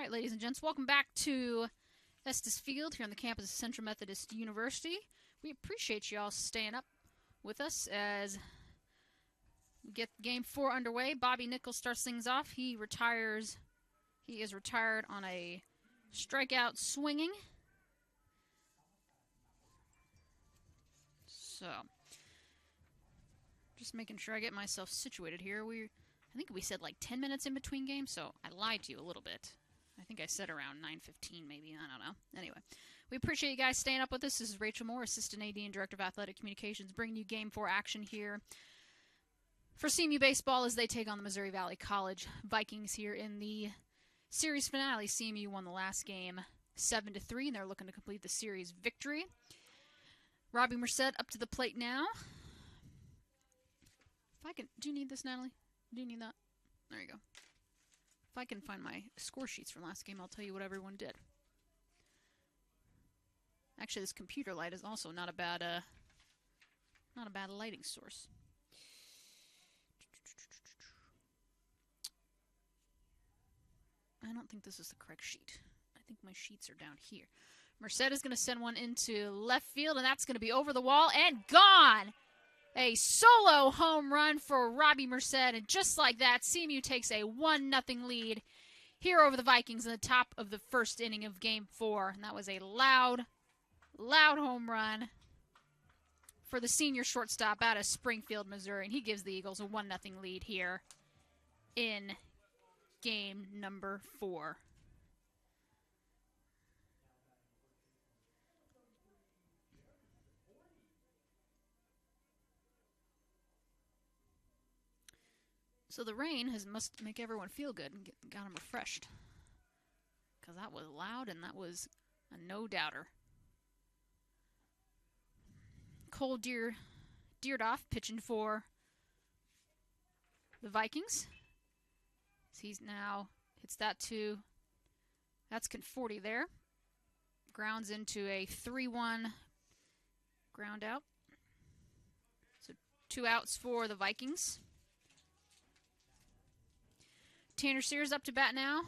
right, ladies and gents, welcome back to Estes Field here on the campus of Central Methodist University. We appreciate you all staying up with us as we get Game 4 underway. Bobby Nichols starts things off. He retires. He is retired on a strikeout swinging. So, just making sure I get myself situated here. I think we said like 10 minutes in between games, so I lied to you a little bit. I think I said around 9:15 maybe. I don't know. Anyway, we appreciate you guys staying up with us. This is Rachel Moore, Assistant AD and Director of Athletic Communications, bringing you Game 4 action here for CMU baseball as they take on the Missouri Valley College Vikings here in the series finale. CMU won the last game 7-3, and they're looking to complete the series victory. Robbie Merced up to the plate now. Do you need this, Natalie? Do you need that? There you go. If I can find my score sheets from last game, I'll tell you what everyone did. Actually, this computer light is also not a bad lighting source. I don't think this is the correct sheet. I think my sheets are down here. Merced is going to send one into left field, and that's going to be over the wall and gone. A solo home run for Robbie Merced, and just like that, CMU takes a 1-0 lead here over the Vikings in the top of the first inning of Game 4. And that was a loud home run for the senior shortstop out of Springfield, Missouri. And he gives the Eagles a 1-0 lead here in Game number 4. So the rain must make everyone feel good and got them refreshed. Because that was loud and that was a no-doubter. Cole Deardoff pitching for the Vikings. He's now hits that to, that's Conforti there. Grounds into a 3-1 ground out. So 2 outs for the Vikings. Tanner Sears up to bat now.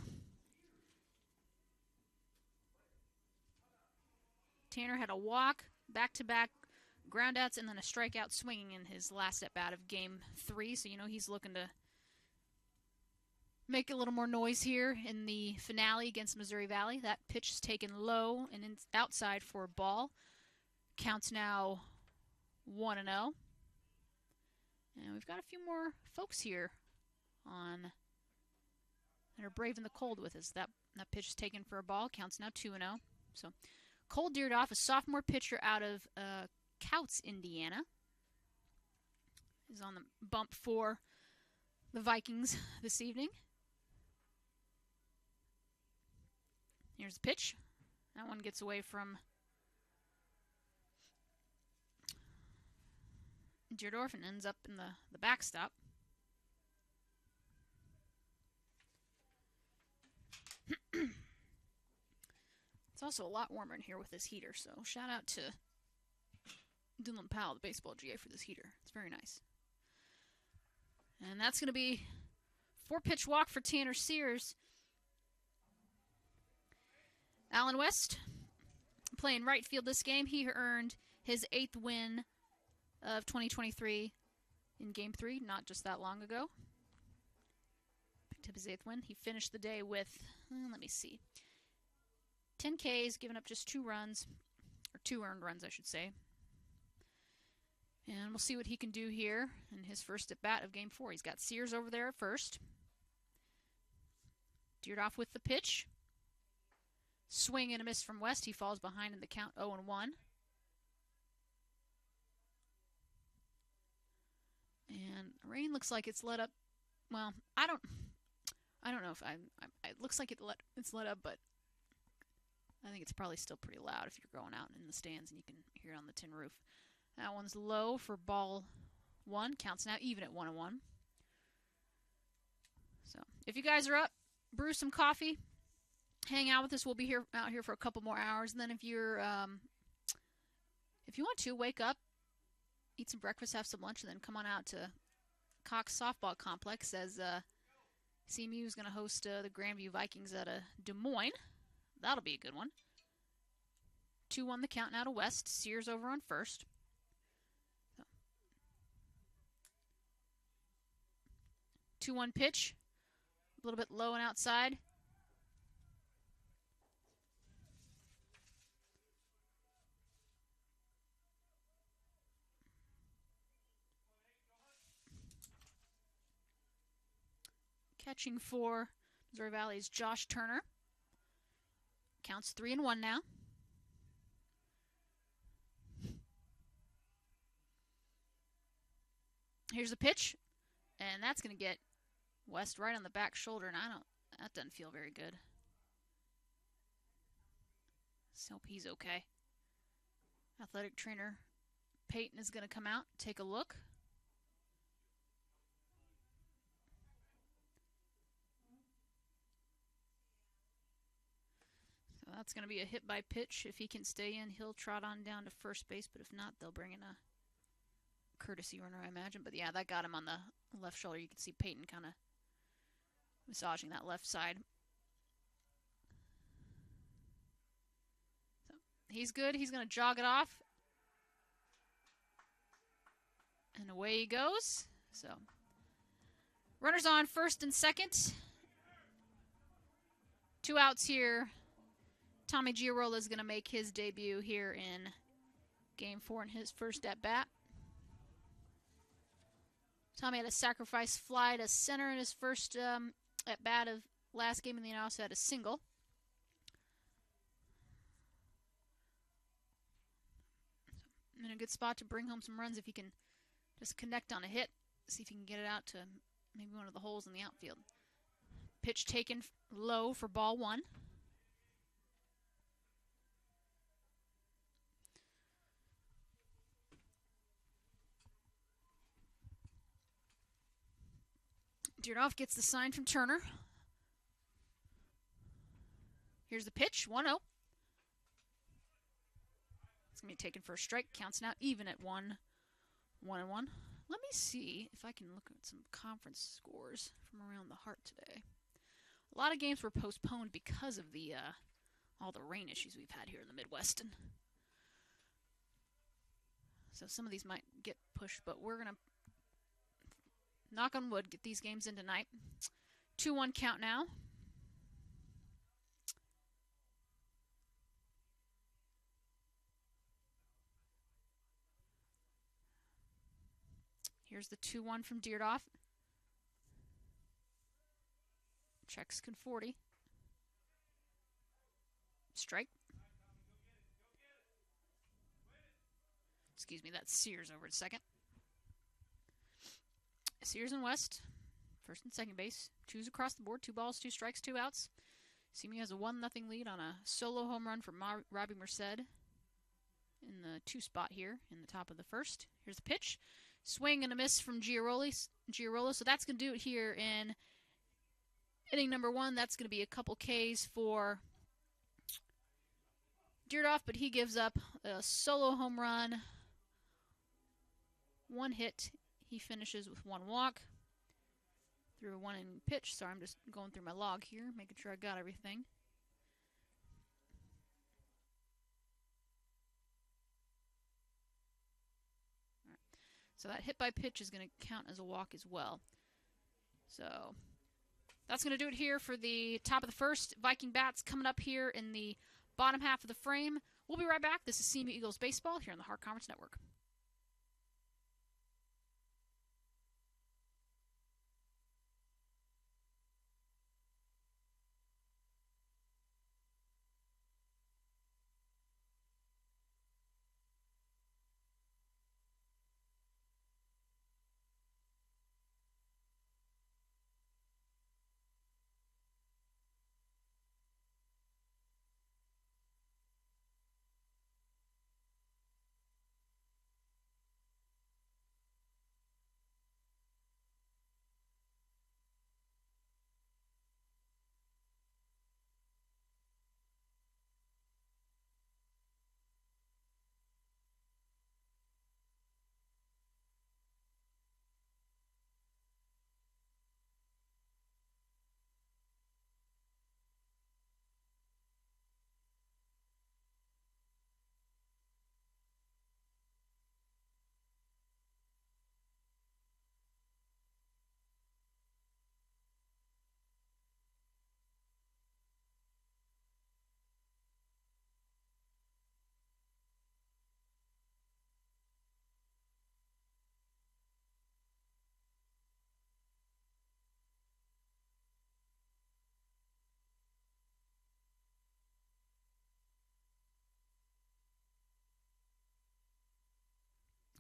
Tanner had a walk, back-to-back groundouts, and then a strikeout swinging in his last at-bat of Game 3. So, he's looking to make a little more noise here in the finale against Missouri Valley. That pitch is taken low and outside for a ball. Counts now 1-0. And we've got a few more folks here on that are braving the cold with us. That pitch is taken for a ball. Counts now 2-0. So Cole Deardoff, a sophomore pitcher out of Couts, Indiana, is on the bump for the Vikings this evening. Here's the pitch. That one gets away from Deardorff and ends up in the backstop. It's also a lot warmer in here with this heater, so shout out to Dylan Powell, the baseball GA, for this heater. It's very nice. And that's going to be 4-pitch walk for Tanner Sears. Alan West playing right field this game. He earned his 8th win of 2023 in Game 3, not just that long ago. Picked up his 8th win. He finished the day with, let me see, 10 Ks, giving up just 2 runs, or 2 earned runs, I should say. And we'll see what he can do here in his first at-bat of Game 4. He's got Sears over there at first. Deardoff with the pitch. Swing and a miss from West. He falls behind in the count 0-1. And rain looks like it's let up. Well, I don't know if it looks like it's let up, but I think it's probably still pretty loud if you're going out in the stands and you can hear it on the tin roof. That one's low for ball 1. Counts now even at 1-1. So if you guys are up, brew some coffee, hang out with us. We'll be out here for a couple more hours. And then if you want to, wake up, eat some breakfast, have some lunch, and then come on out to Cox Softball Complex as CMU is going to host the Grandview Vikings at Des Moines. That'll be a good one. 2-1 the count now to West. Sears over on first. 2-1 pitch. A little bit low and outside. Catching for Missouri Valley's Josh Turner. Counts 3-1 now. Here's the pitch, and that's going to get West right on the back shoulder, and that doesn't feel very good. Let's hope he's okay. Athletic trainer Peyton is going to come out, take a look. So that's going to be a hit by pitch. If he can stay in, he'll trot on down to first base, but if not, they'll bring in a courtesy runner, I imagine. But yeah, that got him on the left shoulder. You can see Peyton kind of massaging that left side. So he's good. He's going to jog it off. And away he goes. So runners on first and second. 2 outs here. Tommy Giarola is going to make his debut here in Game 4 in his first at-bat. Tommy had a sacrifice fly to center in his first at-bat of last game, and then he also had a single. In a good spot to bring home some runs if he can just connect on a hit. See if he can get it out to maybe one of the holes in the outfield. Pitch taken low for ball 1. Deardoff gets the sign from Turner. Here's the pitch, 1-0. It's going to be taken for a strike. Counts now even at 1-1. Let me see if I can look at some conference scores from around the Heart today. A lot of games were postponed because of the all the rain issues we've had here in the Midwest. And so some of these might get pushed, but we're going to, knock on wood, get these games in tonight. 2-1 count now. Here's the 2-1 from Deardoff. Checks Conforti. Strike. Excuse me, that's Sears over at second. Sears and West, first and second base. 2s across the board, 2 balls, 2 strikes, 2 outs. CMU has a 1-0 lead on a solo home run from Robbie Merced in the 2 spot here in the top of the first. Here's the pitch. Swing and a miss from Giarola. So that's going to do it here in inning number 1. That's going to be a couple Ks for Deardoff, but he gives up a solo home run. 1 hit. He finishes with 1 walk. Through a 1-inning pitch. Sorry, I'm just going through my log here, making sure I got everything. So that hit by pitch is going to count as a walk as well. So that's going to do it here for the top of the first. Viking bats coming up here in the bottom half of the frame. We'll be right back. This is CMU Eagles Baseball here on the Heart Conference Network.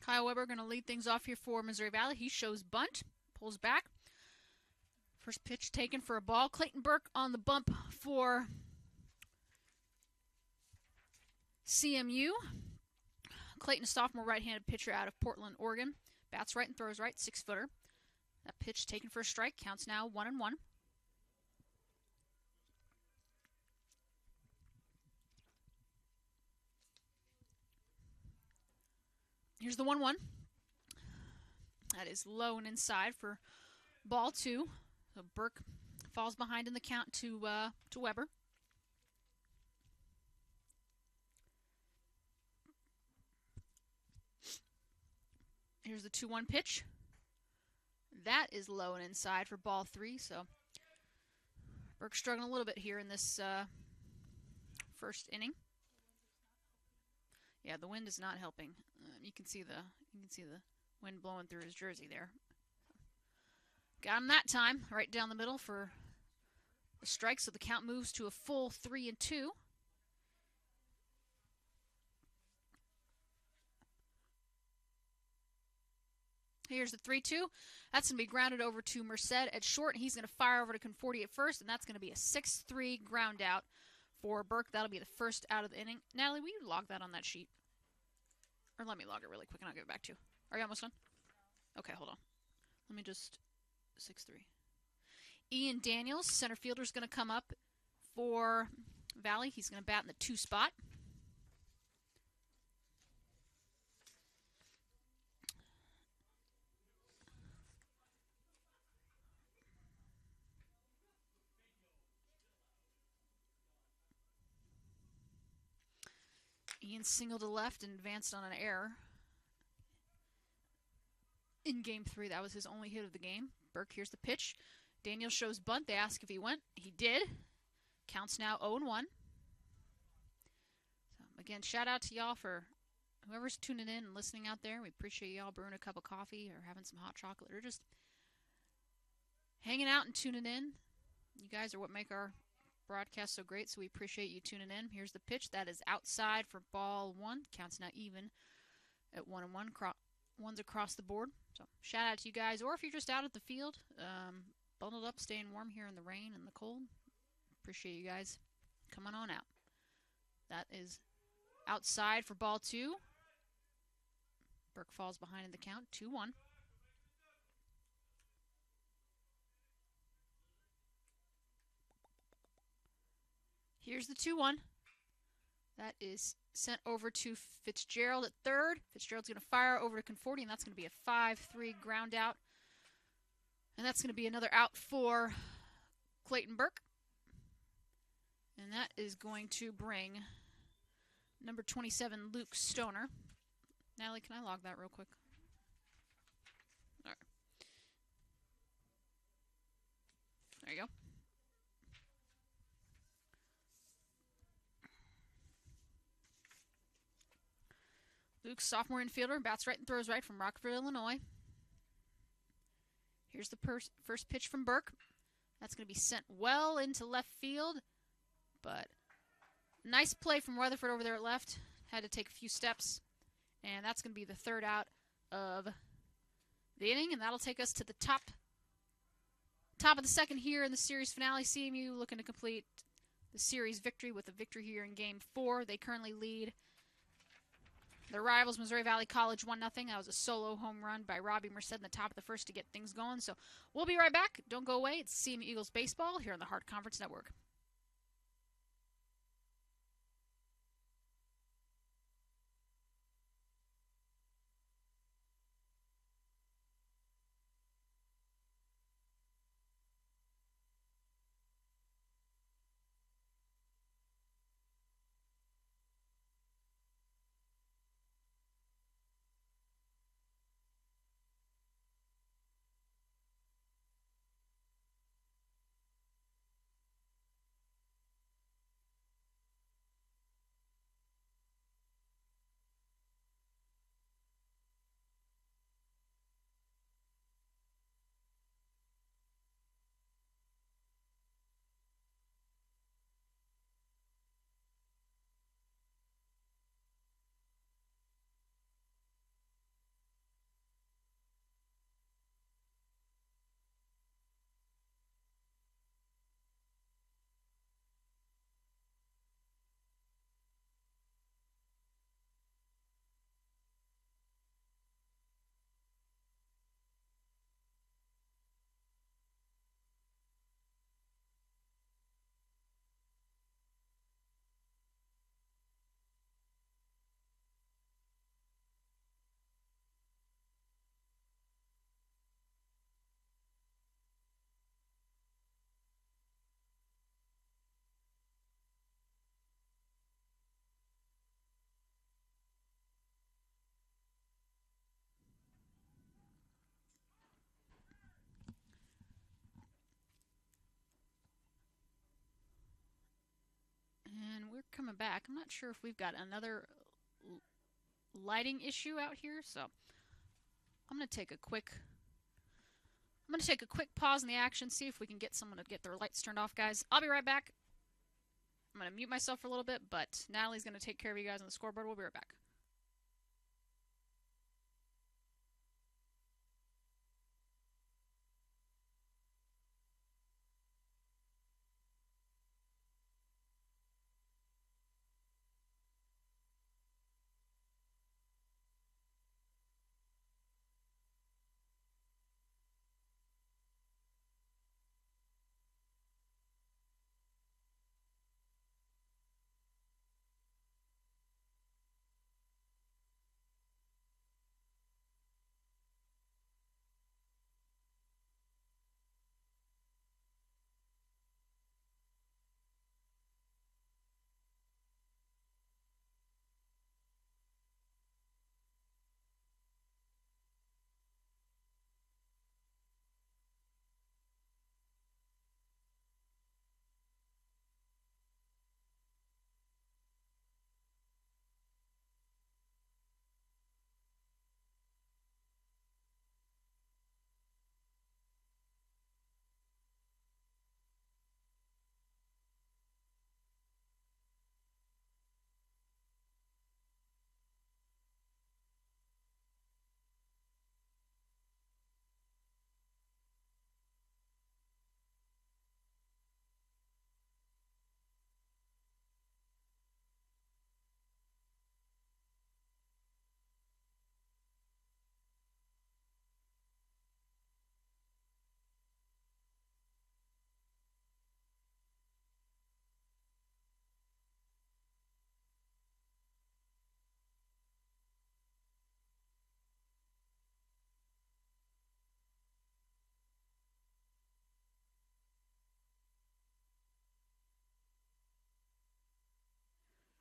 Kyle Weber going to lead things off here for Missouri Valley. He shows bunt, pulls back. First pitch taken for a ball. Clayton Burke on the bump for CMU. Clayton, a sophomore right-handed pitcher out of Portland, Oregon. Bats right and throws right, 6-footer. That pitch taken for a strike. Counts now 1-1. Here's the 1-1. That is low and inside for ball 2. So Burke falls behind in the count to Weber. Here's the 2-1 pitch. That is low and inside for ball 3. So Burke's struggling a little bit here in this first inning. Yeah, the wind is not helping. You can see the wind blowing through his jersey there. Got him that time, right down the middle for a strike, so the count moves to a full 3-2. Here's the 3-2. That's going to be grounded over to Merced at short, and he's going to fire over to Conforti at first, and that's going to be a 6-3 ground out for Burke. That'll be the first out of the inning. Natalie, will you log that on that sheet? Or let me log it really quick, and I'll give it back to you. Are you almost done? Okay, hold on. Let me just... 6-3. Ian Daniels, center fielder, is going to come up for Valley. He's going to bat in the 2 spot. Ian singled to left and advanced on an error. In Game 3, that was his only hit of the game. Burke, here's the pitch. Daniel shows bunt. They ask if he went. He did. Counts now 0-1. So, again, shout out to y'all for whoever's tuning in and listening out there. We appreciate y'all brewing a cup of coffee or having some hot chocolate or just hanging out and tuning in. You guys are what make our broadcast so great, so we appreciate you tuning in. Here's the pitch. That is outside for ball 1. Counts now even at 1-1. One's across the board. So shout out to you guys. Or if you're just out at the field, bundled up, staying warm here in the rain and the cold, appreciate you guys coming on out. That is outside for ball 2. Burke falls behind in the count, 2-1. Here's the 2-1. That is sent over to Fitzgerald at third. Fitzgerald's going to fire over to Conforti, and that's going to be a 5-3 ground out. And that's going to be another out for Clayton Burke. And that is going to bring number 27, Luke Stoner. Natalie, can I log that real quick? All right. There you go. Luke, sophomore infielder, bats right and throws right from Rockford, Illinois. Here's the first pitch from Burke. That's going to be sent well into left field, but nice play from Weatherford over there at left. Had to take a few steps, and that's going to be the third out of the inning, and that'll take us to the top of the second here in the series finale. CMU looking to complete the series victory with a victory here in Game 4. They currently lead their rivals, Missouri Valley College, 1-0. That was a solo home run by Robbie Merced in the top of the first to get things going. So we'll be right back. Don't go away. It's CMU Eagles Baseball here on the Hart Conference Network. coming back. I'm not sure if we've got another lighting issue out here, so I'm going to take a quick pause in the action, see if we can get someone to get their lights turned off, guys. I'll be right back. I'm going to mute myself for a little bit, but Natalie's going to take care of you guys on the scoreboard. We'll be right back.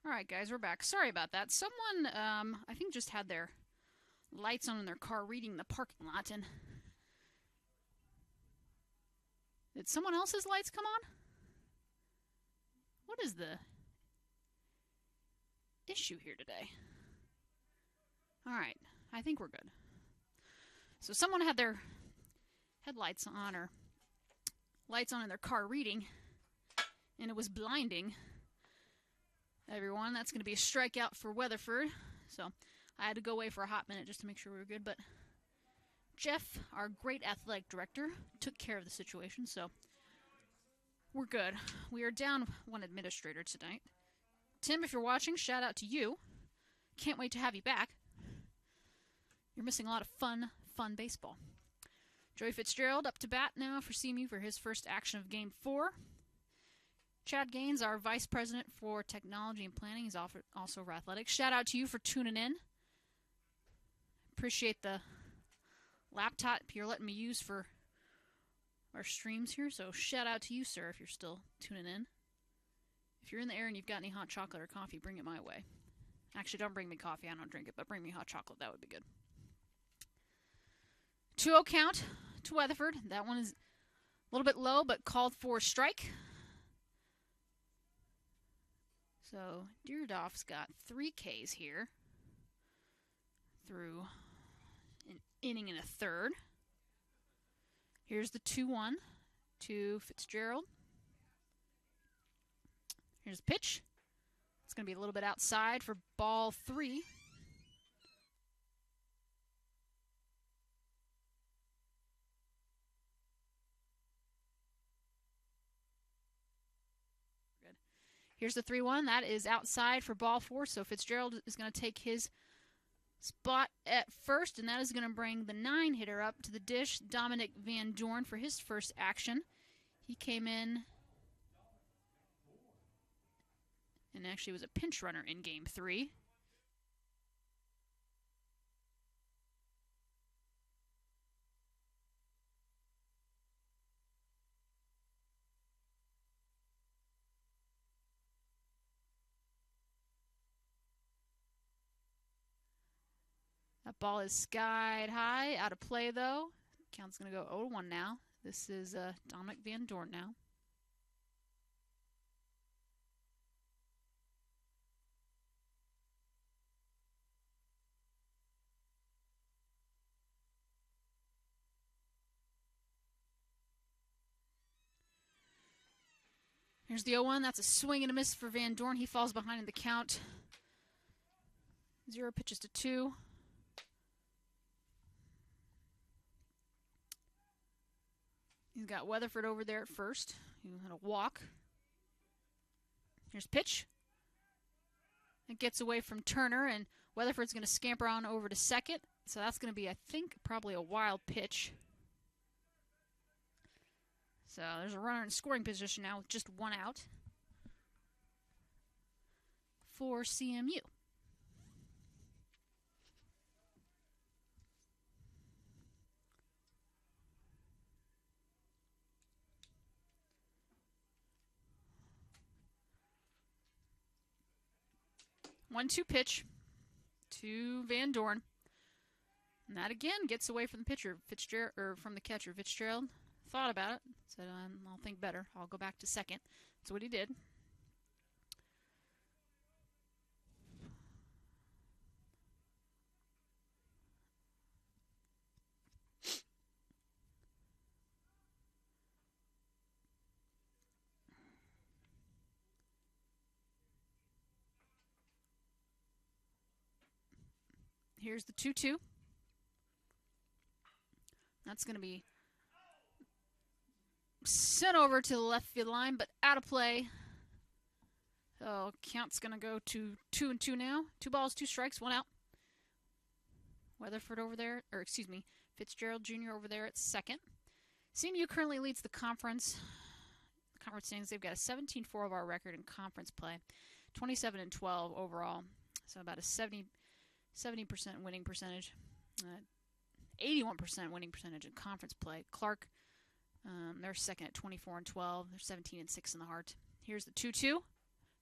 All right, guys, we're back. Sorry about that. Someone, I think, just had their lights on in their car reading the parking lot, and did someone else's lights come on? What is the issue here today? All right, I think we're good. So someone had their headlights on or lights on in their car reading, and it was blinding everyone. That's going to be a strikeout for Weatherford. So I had to go away for a hot minute just to make sure we were good. But Jeff, our great athletic director, took care of the situation. So we're good. We are down one administrator tonight. Tim, if you're watching, shout out to you. Can't wait to have you back. You're missing a lot of fun baseball. Joey Fitzgerald up to bat now for CMU for his first action of Game 4. Chad Gaines, our Vice President for Technology and Planning, is also for athletics. Shout out to you for tuning in. Appreciate the laptop you're letting me use for our streams here. So shout out to you, sir, if you're still tuning in. If you're in the area and you've got any hot chocolate or coffee, bring it my way. Actually, don't bring me coffee. I don't drink it, but bring me hot chocolate. That would be good. 2-0 count to Weatherford. That one is a little bit low, but called for strike. So Deerdoff's got 3 Ks here through an inning and a third. Here's the 2-1 to Fitzgerald. Here's the pitch. It's going to be a little bit outside for ball 3. Here's the 3-1. That is outside for ball 4, so Fitzgerald is going to take his spot at first, and that is going to bring the 9-hitter up to the dish, Dominic Van Dorn, for his first action. He came in and actually was a pinch runner in Game 3. That ball is skied high, out of play though. Count's going to go 0-1 now. This is Dominic Van Dorn now. Here's the 0-1. That's a swing and a miss for Van Dorn. He falls behind in the count. 0 pitches to 2. He's got Weatherford over there at first. He had a walk. Here's pitch. It gets away from Turner, and Weatherford's going to scamper on over to second. So that's going to be, I think, probably a wild pitch. So there's a runner in scoring position now with just 1 out for CMU. One-two pitch to Van Dorn. And that again gets away from the pitcher, Fitzgerald, or from the catcher, Fitzgerald. Thought about it. Said, I'll think better. I'll go back to second. That's what he did. Here's the 2-2. That's going to be sent over to the left field line, but out of play. So count's going to go to 2-2 now. 2 balls, 2 strikes, 1 out. Weatherford over there, or excuse me, Fitzgerald Jr. over there at second. CMU currently leads the conference standings. They've got a 17-4 overall record in conference play, 27-12 overall. So about a 70% winning percentage, 81% winning percentage in conference play. Clark, they're second at 24-12. They're 17-6 in the heart. Here's the 2-2,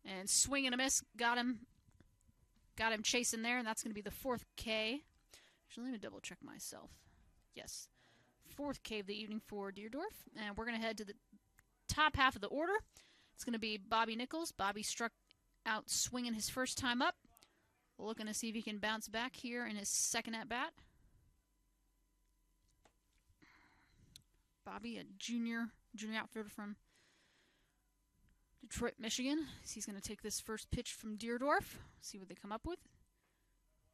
and swing and a miss. Got him chasing there, and that's going to be the 4th K. Actually, let me double check myself. Yes, 4th K of the evening for Deerdorf, and we're going to head to the top half of the order. It's going to be Bobby Nichols. Bobby struck out swinging his first time up. Looking to see if he can bounce back here in his second at-bat. Bobby, a junior outfielder from Detroit, Michigan. He's going to take this first pitch from Deerdorf. See what they come up with.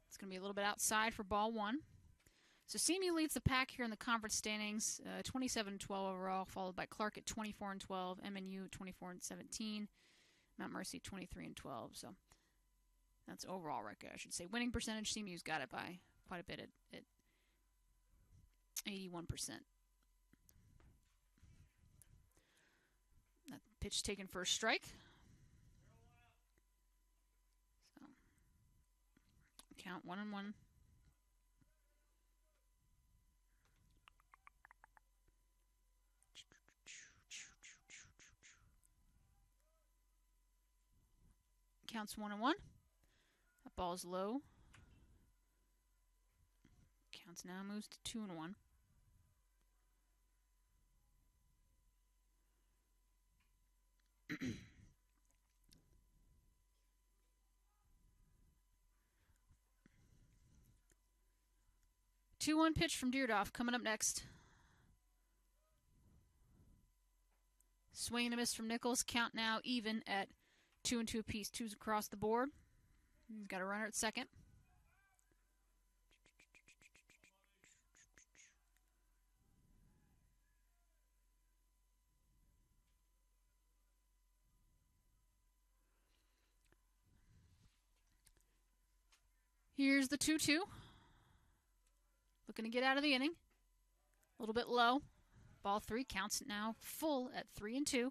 It's going to be a little bit outside for ball 1. So CMU leads the pack here in the conference standings, 27-12 overall, followed by Clark at 24-12, MNU at 24-17, Mount Mercy 23-12. So that's overall record, I should say. Winning percentage, CMU's got it by quite a bit at 81%. That pitch taken for a strike. So count 1-1. Counts 1-1. That ball's low. Counts now moves to 2-1. Two-one pitch from Deerdorf coming up next. Swing and a miss from Nichols. Count now even at 2-2 apiece. 2's across the board. He's got a runner at second. Here's the 2-2. Looking to get out of the inning. A little bit low. Ball 3 counts now full at 3-2.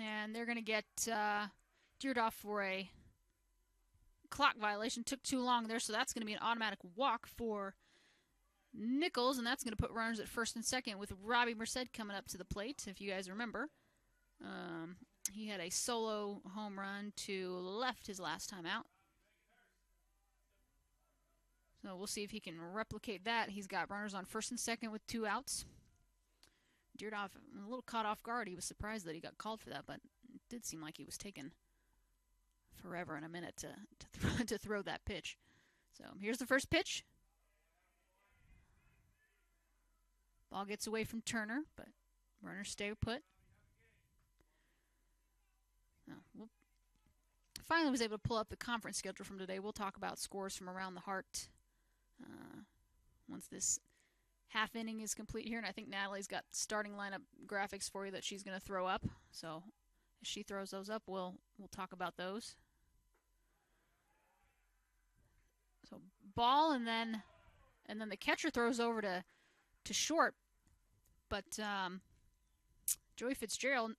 And they're going to get Deerdorf for a clock violation. Took too long there, so that's going to be an automatic walk for Nichols, and that's going to put runners at first and second with Robbie Merced coming up to the plate, if you guys remember. He had a solo home run to left his last time out. So we'll see if he can replicate that. He's got runners on first and second with 2 outs. Deerdoff, a little caught off guard. He was surprised that he got called for that, but it did seem like he was taking forever and a minute to throw that pitch. So here's the first pitch. Ball gets away from Turner, but runners stay put. Finally was able to pull up the conference schedule from today. We'll talk about scores from around the heart once this half inning is complete here. And I think Natalie's got starting lineup graphics for you that she's going to throw up. So as she throws those up, we'll talk about those. So ball, and then the catcher throws over to short. But Joey Fitzgerald,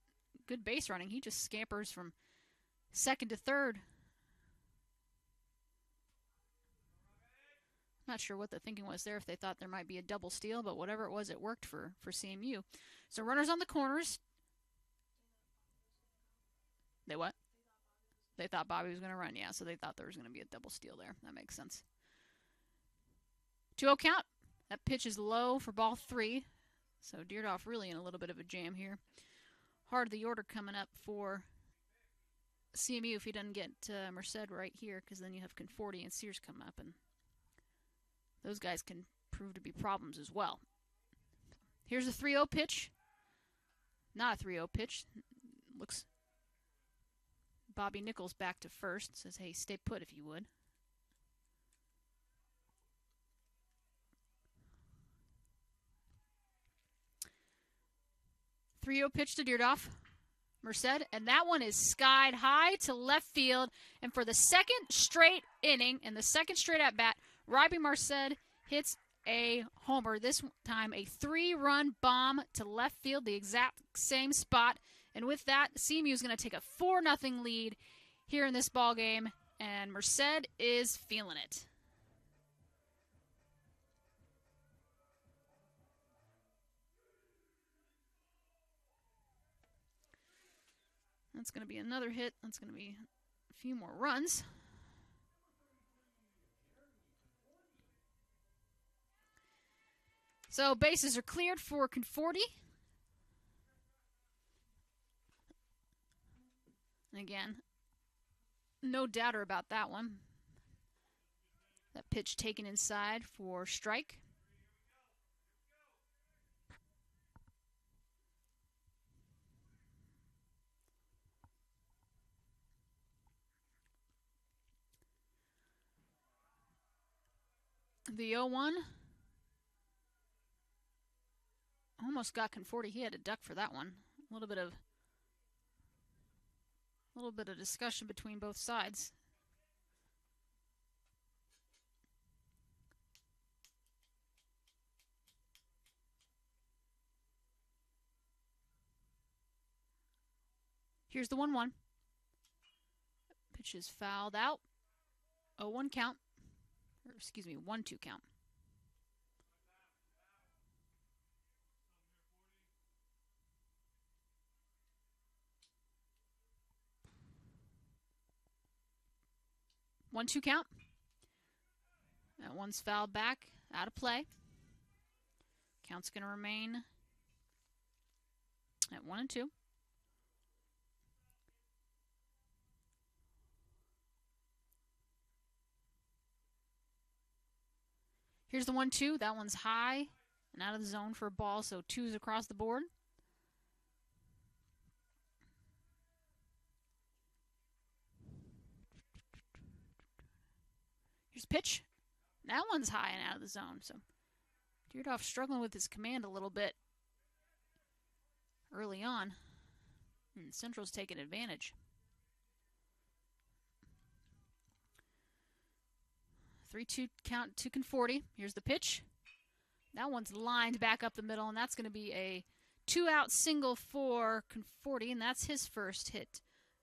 good base running. He just scampers from second to third. Not sure what the thinking was there, if they thought there might be a double steal, but whatever it was, it worked for CMU. So runners on the corners. They what? They thought Bobby was going to run, yeah, so they thought there was going to be a double steal there. That makes sense. 2-0 count. That pitch is low for ball 3. So Deerdoff really in a little bit of a jam here. Hard the order coming up for CMU if he doesn't get Merced right here, because then you have Conforti and Sears come up, and those guys can prove to be problems as well. Here's a 3-0 pitch. Not a 3-0 pitch. Looks Bobby Nichols back to first. Says, hey, stay put if you would. Pitch to Deerdoff. Merced, and that one is skied high to left field. And for the second straight inning and the second straight at bat, Robbie Merced hits a homer. This time a 3-run bomb to left field, the exact same spot. And with that, CMU is going to take a 4-0 lead here in this ball game, and Merced is feeling it. That's going to be another hit. That's going to be a few more runs. So bases are cleared for Conforti. And again, no doubter about that one. That pitch taken inside for strike. The 0-1 almost got Conforti. He had a duck for that one. A little bit of discussion between both sides. Here's the 1-1. Pitch is fouled out. 0-1 count. Or excuse me, 1-2 count. One, 2 count. That one's fouled back, out of play. Count's going to remain at 1-2. Here's the 1-2. That one's high and out of the zone for a ball, so 2's across the board. Here's pitch. That one's high and out of the zone, so Deerdoff struggling with his command a little bit early on. And Central's taking advantage. 3-2 count to Conforti. Here's the pitch. That one's lined back up the middle, and that's going to be a 2-out single for Conforti, and that's his first hit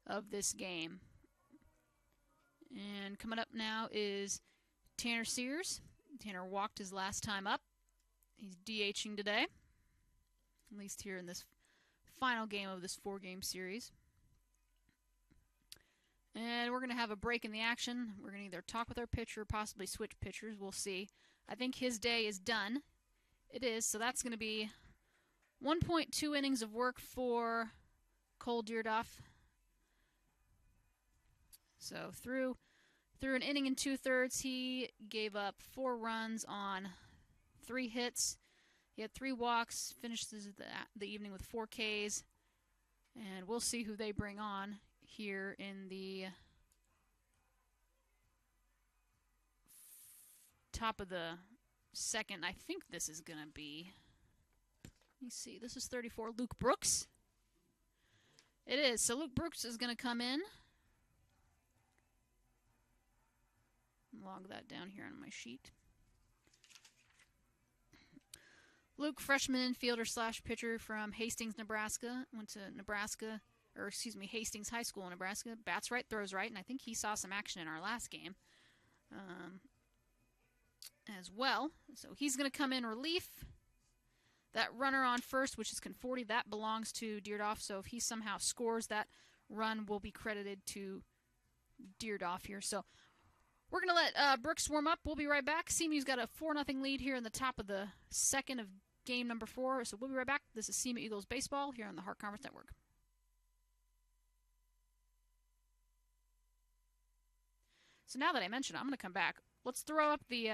of this game. And coming up now is Tanner Sears. Tanner walked his last time up. He's DHing today, at least here in this final game of this 4-game series. And we're going to have a break in the action. We're going to either talk with our pitcher or possibly switch pitchers. We'll see. I think his day is done. It is, so that's going to be 1.2 innings of work for Cole Deerdoff. So through an inning and 2/3, he gave up 4 runs on 3 hits. He had 3 walks, finished the evening with 4 Ks. And we'll see who they bring on here in the top of the second. I think this is going to be, let me see, this is 34, Luke Brooks. It is, so Luke Brooks is going to come in. Log that down here on my sheet. Luke, freshman infielder / pitcher from Hastings, Nebraska. Went to Hastings High School in Nebraska. Bats right, throws right, and I think he saw some action in our last game as well. So he's going to come in relief. That runner on first, which is Conforti, that belongs to Deerdoff. So if he somehow scores, that run will be credited to Deerdoff here. So we're going to let Brooks warm up. We'll be right back. CMU's got a 4-0 lead here in the top of the second of game number 4. So we'll be right back. This is CMU Eagles Baseball here on the Hart Conference Network. So now that I mentioned it, I'm going to come back. Let's throw up the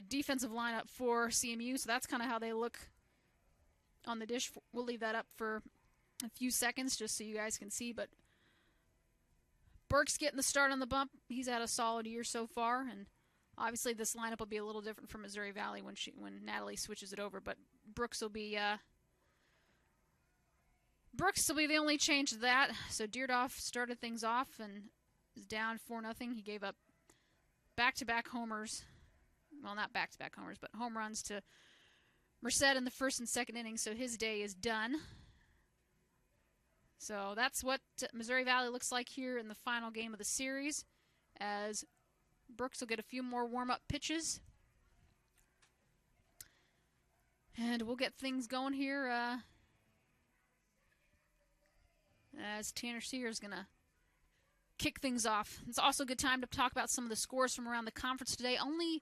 defensive lineup for CMU. So that's kind of how they look on the dish. We'll leave that up for a few seconds just so you guys can see. But Burke's getting the start on the bump. He's had a solid year so far, and obviously this lineup will be a little different from Missouri Valley when Natalie switches it over. But Brooks will be the only change to that. So Deerdoff started things off and is down 4-0. He gave up back-to-back homers. Well, not back-to-back homers, but home runs to Merced in the first and second innings. So his day is done. So that's what Missouri Valley looks like here in the final game of the series, as Brooks will get a few more warm-up pitches. And we'll get things going here as Tanner Sear is going to kick things off. It's also a good time to talk about some of the scores from around the conference today. Only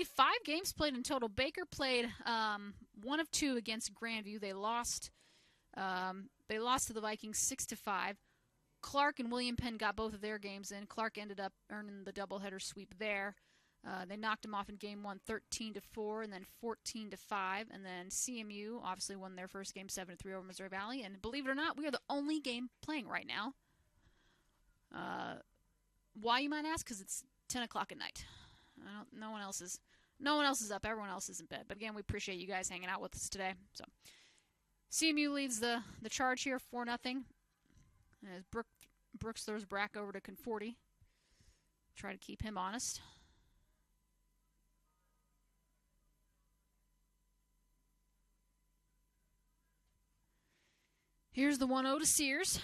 5 games played in total. Baker played 1 of 2 against Grandview. They lost to the Vikings 6-5. Clark and William Penn got both of their games in. Clark ended up earning the doubleheader sweep there. They knocked him off in game 1 13-4 and then 14-5. And then CMU obviously won their first game 7-3 over Missouri Valley. And believe it or not, we are the only game playing right now. Why, you might ask? Because it's 10 o'clock at night. No one else is up. Everyone else is in bed. But again, we appreciate you guys hanging out with us today. So CMU leads the charge here 4-0. As Brooks throws back over to Conforti. Try to keep him honest. Here's the 1-0 to Sears.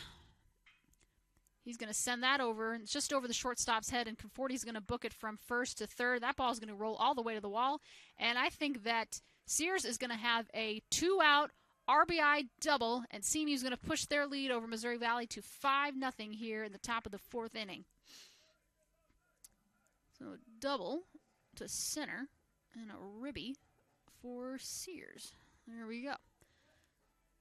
He's going to send that over. It's just over the shortstop's head, and Conforti's going to book it from first to third. That ball is going to roll all the way to the wall. And I think that Sears is going to have a 2-out RBI double, and CMU is going to push their lead over Missouri Valley to 5-0 here in the top of the 4th inning. So double to center and a ribby for Sears. There we go.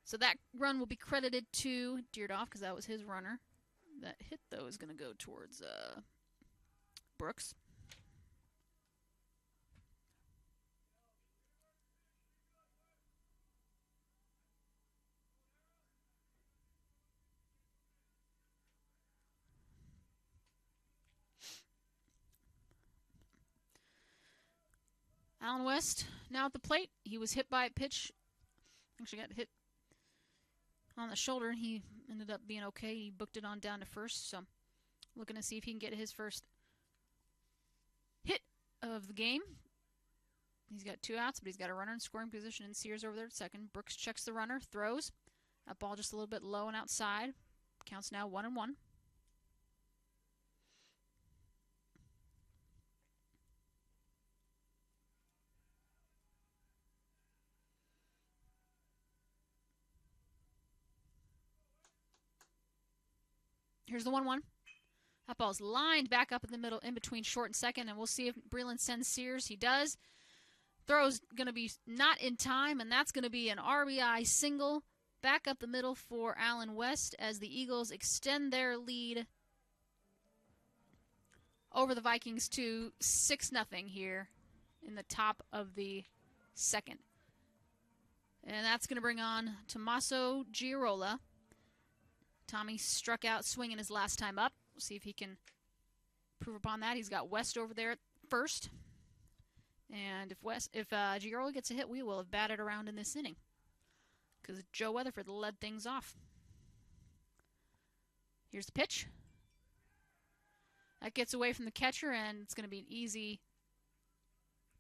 So that run will be credited to Deerdoff because that was his runner. That hit, though, is going to go towards Brooks. Allen West now at the plate. He was hit by a pitch. Actually got hit on the shoulder. He ended up being okay. He booked it on down to first. So looking to see if he can get his first hit of the game. He's got 2 outs, but he's got a runner in scoring position, and Sears over there at second. Brooks checks the runner, throws. That ball just a little bit low and outside. Counts now 1-1. Here's the 1-1. That ball's lined back up in the middle, in between short and second, and we'll see if Breland sends Sears. He does. Throw's going to be not in time, and that's going to be an RBI single back up the middle for Allen West as the Eagles extend their lead over the Vikings to 6-0 here in the top of the second. And that's going to bring on Tommaso Giarola. Tommy struck out swinging his last time up. We'll see if he can improve upon that. He's got West over there at first. And if Giarola gets a hit, we will have batted around in this inning, because Joe Weatherford led things off. Here's the pitch. That gets away from the catcher, and it's going to be an easy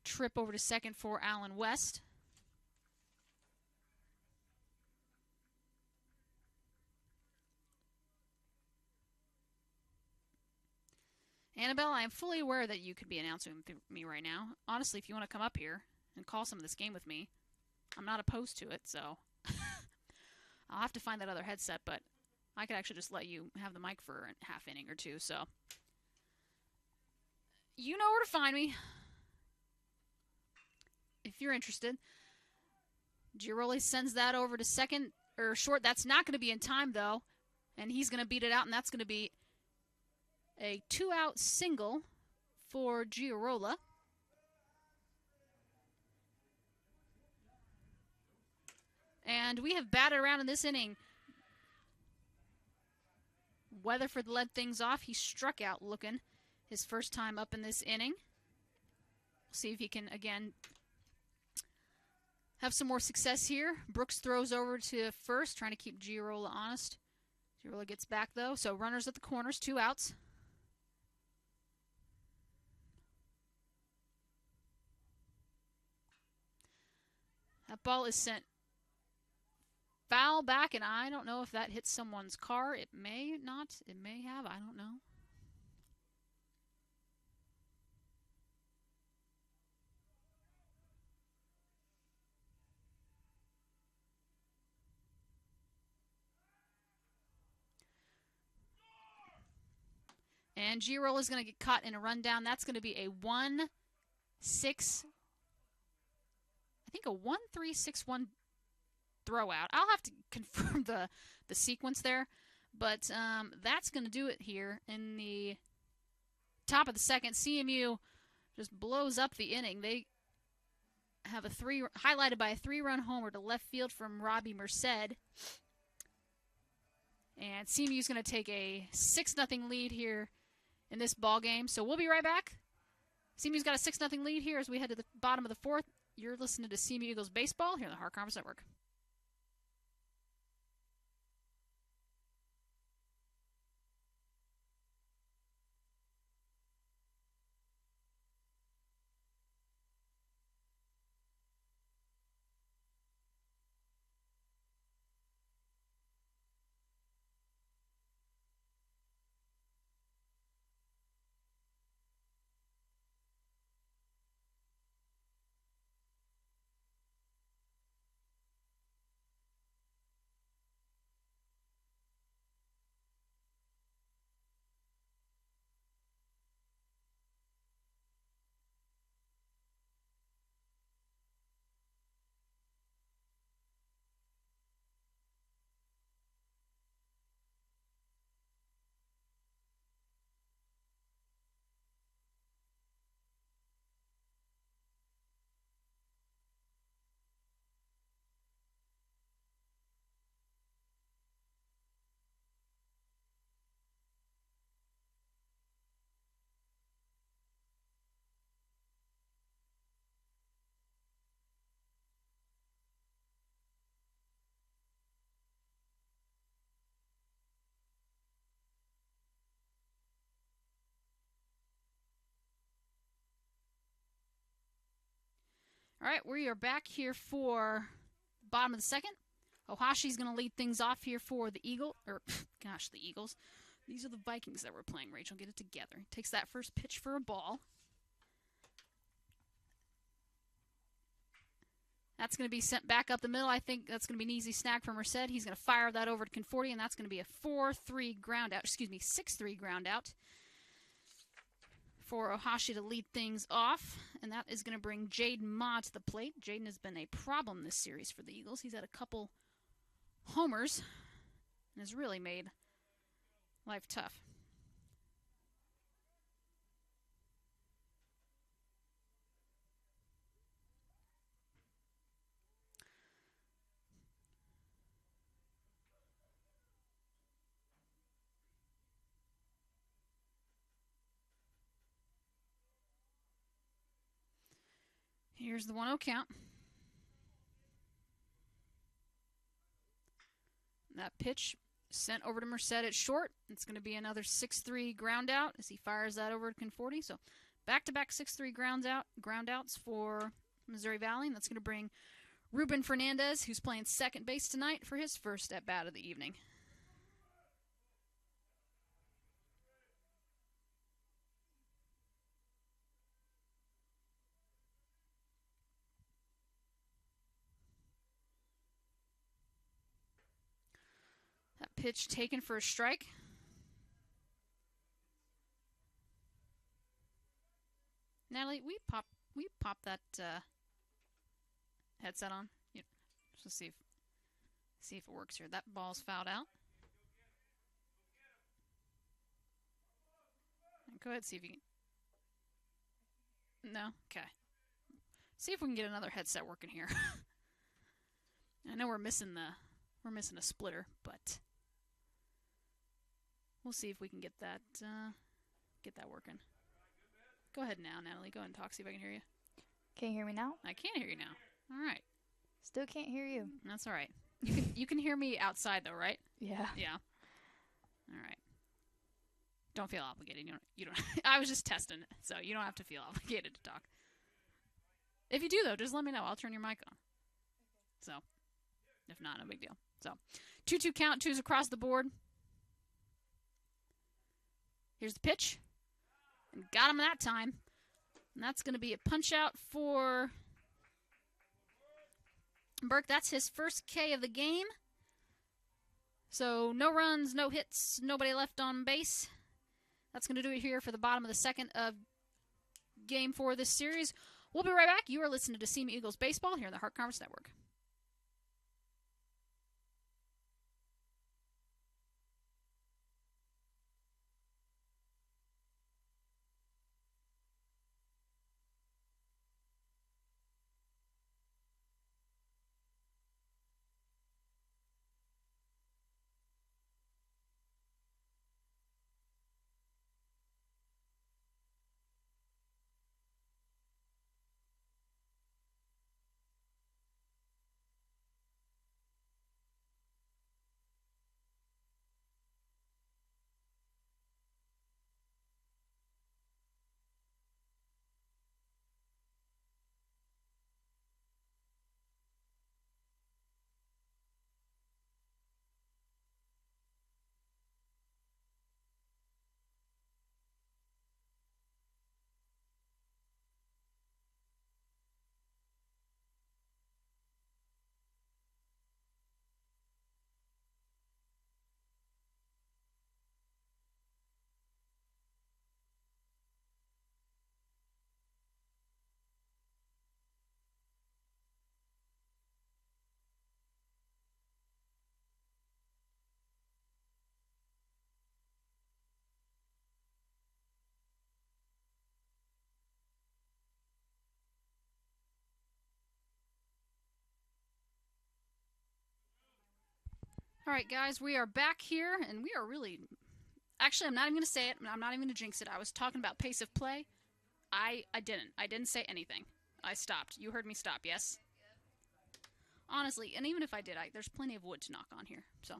trip over to second for Allen West. Annabelle, I am fully aware that you could be announcing me right now. Honestly, if you want to come up here and call some of this game with me, I'm not opposed to it, so I'll have to find that other headset, but I could actually just let you have the mic for a half inning or two, so you know where to find me if you're interested. Giroli sends that over to second or short. That's not going to be in time, though, and he's going to beat it out, and that's going to be a 2-out single for Giarola. And we have batted around in this inning. Weatherford led things off. He struck out looking his first time up in this inning. We'll see if he can, again, have some more success here. Brooks throws over to first, trying to keep Giarola honest. Giarola gets back, though. So runners at the corners, 2 outs. That ball is sent foul back, and I don't know if that hits someone's car. It may not. It may have. I don't know. And Giarola is going to get caught in a rundown. That's going to be a 1-6. I think a 1-3-6-1 throw out. I'll have to confirm the sequence there, but that's going to do it here in the top of the second. CMU just blows up the inning. They have highlighted by a 3-run homer to left field from Robbie Merced, and CMU is going to take a 6-0 lead here in this ball game. So we'll be right back. CMU's got a 6-0 lead here as we head to the bottom of the fourth. You're listening to CMU Eagles Baseball here on the Heart Conference Network. All right, we are back here for bottom of the second. Ohashi's going to lead things off here for the Eagles. The Eagles. These are the Vikings that we're playing, Rachel. Get it together. Takes that first pitch for a ball. That's going to be sent back up the middle. I think that's going to be an easy snag for Merced. He's going to fire that over to Conforti, and that's going to be a 4-3 ground out. Excuse me, 6-3 ground out for Ohashi to lead things off. And that is going to bring Jaden Ma to the plate. Jaden has been a problem this series for the Eagles. He's had a couple homers and has really made life tough. Here's the 1-0 count. That pitch sent over to Merced at short. It's going to be another 6-3 ground out as he fires that over to Conforti. So back-to-back 6-3 ground outs for Missouri Valley. And that's going to bring Ruben Fernandez, who's playing second base tonight, for his first at-bat of the evening. That pitch taken for a strike. Natalie, we pop that headset on. Yeah. Let's see if it works here. That ball's fouled out. Go ahead, see if you can. No? Okay. See if we can get another headset working here. I know we're missing a splitter, but we'll see if we can get that working. Go ahead now, Natalie. Go ahead and talk. See if I can hear you. Can you hear me now? I can hear you now. All right. Still can't hear you. That's all right. You can hear me outside though, right? Yeah. Yeah. All right. Don't feel obligated. You don't. I was just testing it, so you don't have to feel obligated to talk. If you do though, just let me know. I'll turn your mic on. So, if not, no big deal. So, 2-2 count. 2's across the board. Here's the pitch. And got him that time. And that's going to be a punch out for Burke. That's his first K of the game. So no runs, no hits, nobody left on base. That's going to do it here for the bottom of the second of game 4 of this series. We'll be right back. You are listening to SEMA Eagles Baseball here on the Heart Conference Network. All right, guys, we are back here, and we are really... Actually, I'm not even going to say it. I'm not even going to jinx it. I was talking about pace of play. I didn't. I didn't say anything. I stopped. You heard me stop, yes? Honestly, and even if I did, there's plenty of wood to knock on here. So,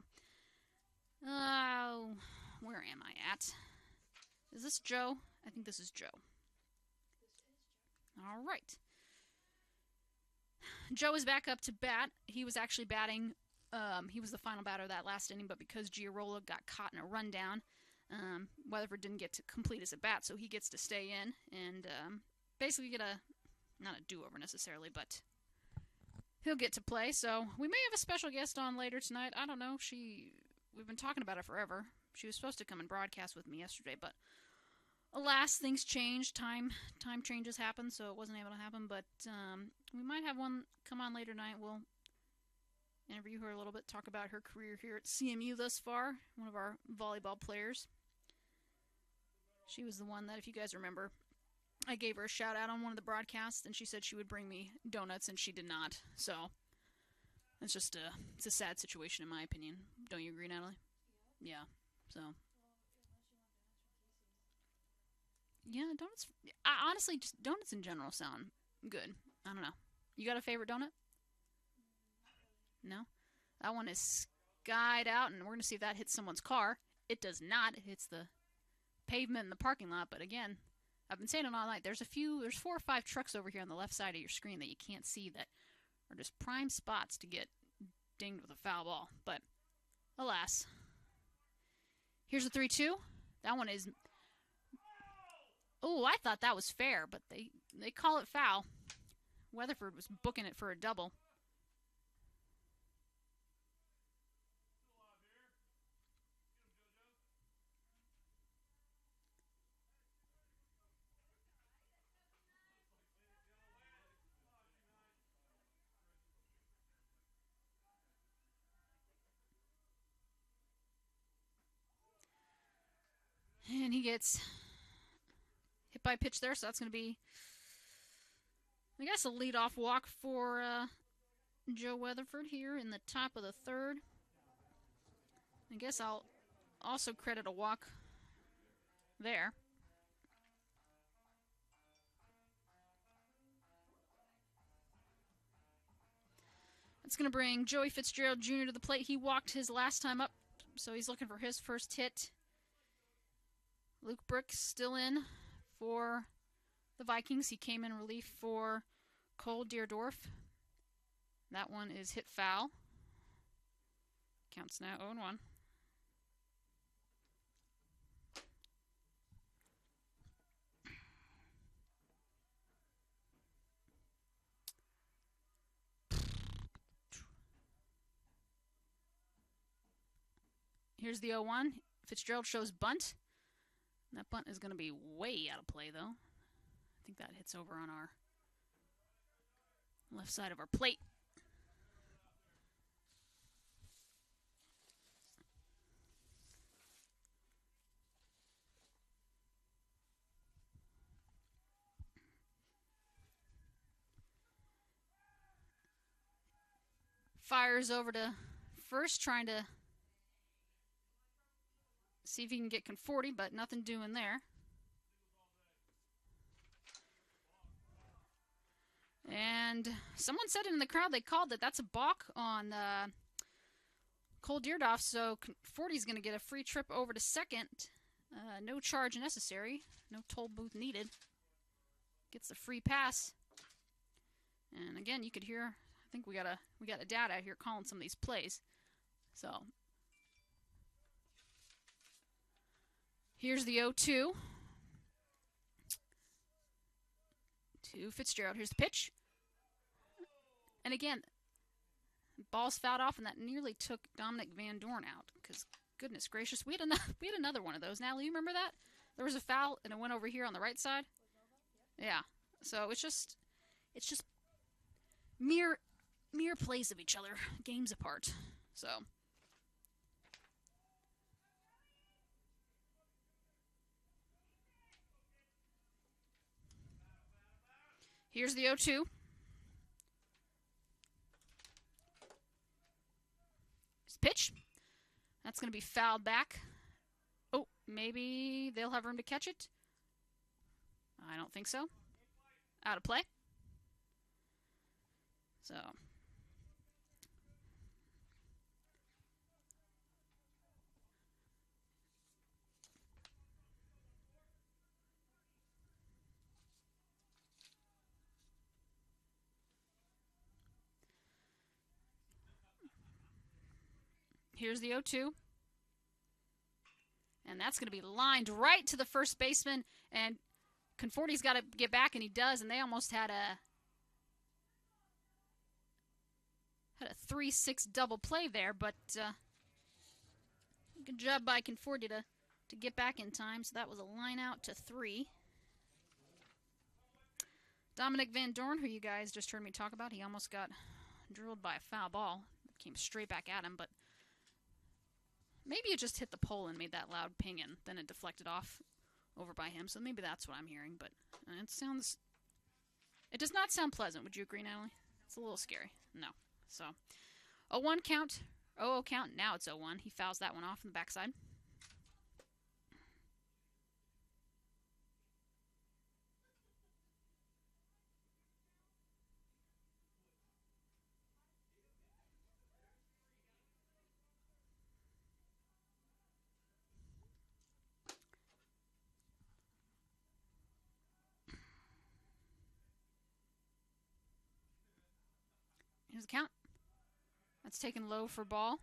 where am I at? Is this Joe? I think this is Joe. All right. Joe is back up to bat. He was actually batting... he was the final batter of that last inning, but because Giarola got caught in a rundown, Weatherford didn't get to complete his at-bat, so he gets to stay in and basically get not a do-over necessarily, but he'll get to play. So we may have a special guest on later tonight. I don't know. We've been talking about it forever. She was supposed to come and broadcast with me yesterday, but alas, things changed. Time changes happen, so it wasn't able to happen. But we might have one come on later tonight. We'll interview her a little bit, talk about her career here at CMU thus far. One of our volleyball players. She was the one that, if you guys remember, I gave her a shout out on one of the broadcasts, and she said she would bring me donuts, and she did not. So it's just it's a sad situation in my opinion. Don't you agree, Natalie? Yeah. So. Yeah, donuts. Honestly, just donuts in general sound good. I don't know. You got a favorite donut? No? That one is skied out, and we're going to see if that hits someone's car. It does not. It hits the pavement in the parking lot, but again, I've been saying it all night. There's 4 or 5 trucks over here on the left side of your screen that you can't see that are just prime spots to get dinged with a foul ball. But, alas. Here's a 3-2. That one is... Oh, I thought that was fair, but they call it foul. Weatherford was booking it for a double. And he gets hit by a pitch there, so that's going to be, I guess, a leadoff walk for Joe Weatherford here in the top of the third. I guess I'll also credit a walk there. It's going to bring Joey Fitzgerald Jr. to the plate. He walked his last time up, so he's looking for his first hit. Luke Brick still in for the Vikings. He came in relief for Cole Deerdorf. That one is hit foul. Counts now 0-1. Here's the 0-1. Fitzgerald shows bunt. That bunt is going to be way out of play, though. I think that hits over on our left side of our plate. Fires over to first, trying to see if he can get Conforti, but nothing doing there. And someone said in the crowd, they called that that's a balk on Cole Deerdorf, so Conforti's going to get a free trip over to second. No charge necessary. No toll booth needed. Gets the free pass. And again, you could hear, I think we got a dad out here calling some of these plays. So here's the 0-2 to Fitzgerald. Here's the pitch. And again, ball's fouled off, and that nearly took Dominic Van Dorn out. Because goodness gracious, we had another one of those. Natalie, you remember that? There was a foul, and it went over here on the right side. Yeah. So it's just mere plays of each other, games apart. So. Here's the 0-2. Pitch. That's going to be fouled back. Oh, maybe they'll have room to catch it. I don't think so. Out of play. So. Here's the 0-2. And that's going to be lined right to the first baseman. And Conforti's got to get back, and he does. And they almost had 3-6 double play there, but good job by Confordia to get back in time. So that was a line out to 3. Dominic Van Dorn, who you guys just heard me talk about, he almost got drilled by a foul ball. It came straight back at him, but maybe it just hit the pole and made that loud ping, and then it deflected off over by him. So maybe that's what I'm hearing, but it does not sound pleasant. Would you agree, Natalie? It's a little scary. No. So 0-1 count, 0-0 count. Now it's 0-1. He fouls that one off in the backside. Here's the count. That's taken low for ball.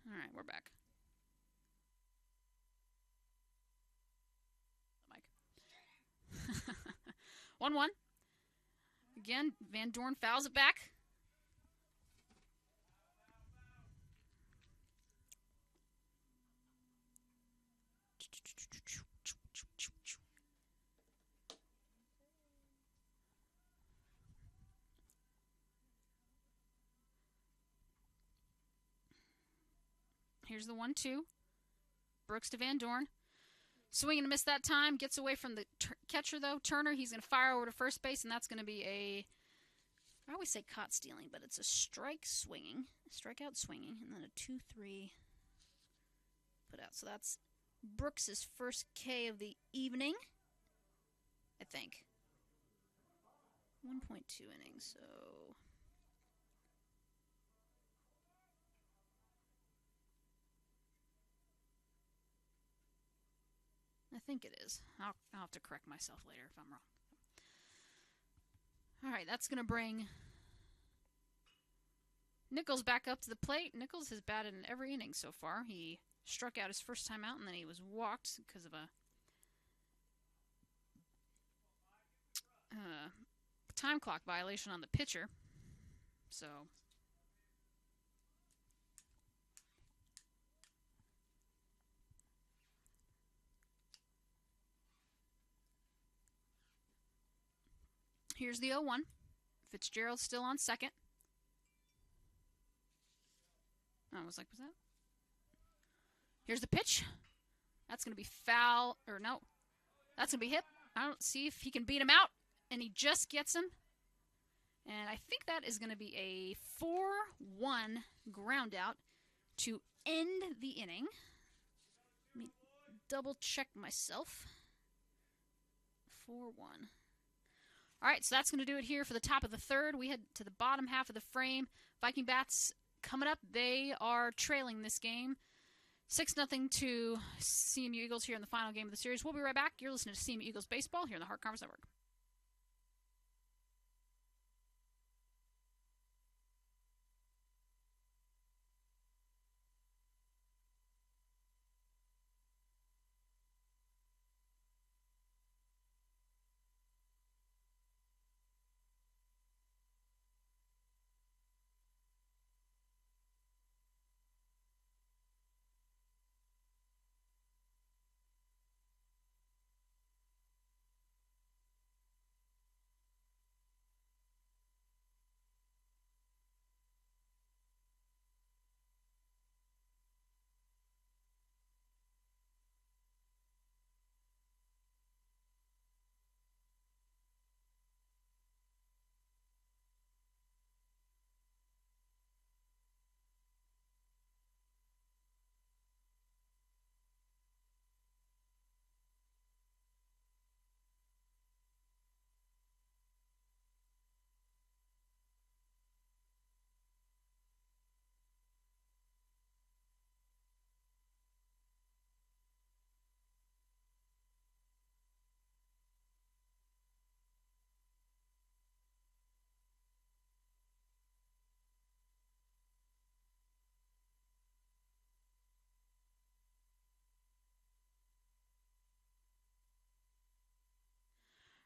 All right, we're back. Mike. 1-1. Again, Van Dorn fouls it back. Here's the 1-2. Brooks to Van Dorn. Swing and a miss that time. Gets away from the catcher, though. Turner, he's going to fire over to first base, and that's going to be a, I always say caught stealing, but it's a strikeout swinging, and then a 2-3 put out. So that's Brooks' first K of the evening, I think. 1.2 innings, so... I think it is. I'll have to correct myself later if I'm wrong. All right, that's going to bring Nichols back up to the plate. Nichols has batted in every inning so far. He struck out his first time out, and then he was walked because of a time clock violation on the pitcher. So... here's the 0-1. Fitzgerald's still on second. I was like, was that? Here's the pitch. That's going to be foul. Or no. That's going to be hit. I don't see if he can beat him out. And he just gets him. And I think that is going to be a 4-1 ground out to end the inning. Let me double check myself. 4-1. All right, so that's going to do it here for the top of the third. We head to the bottom half of the frame. Viking Bats coming up. They are trailing this game 6-0 to CMU Eagles here in the final game of the series. We'll be right back. You're listening to CMU Eagles Baseball here on the Heart Conference Network.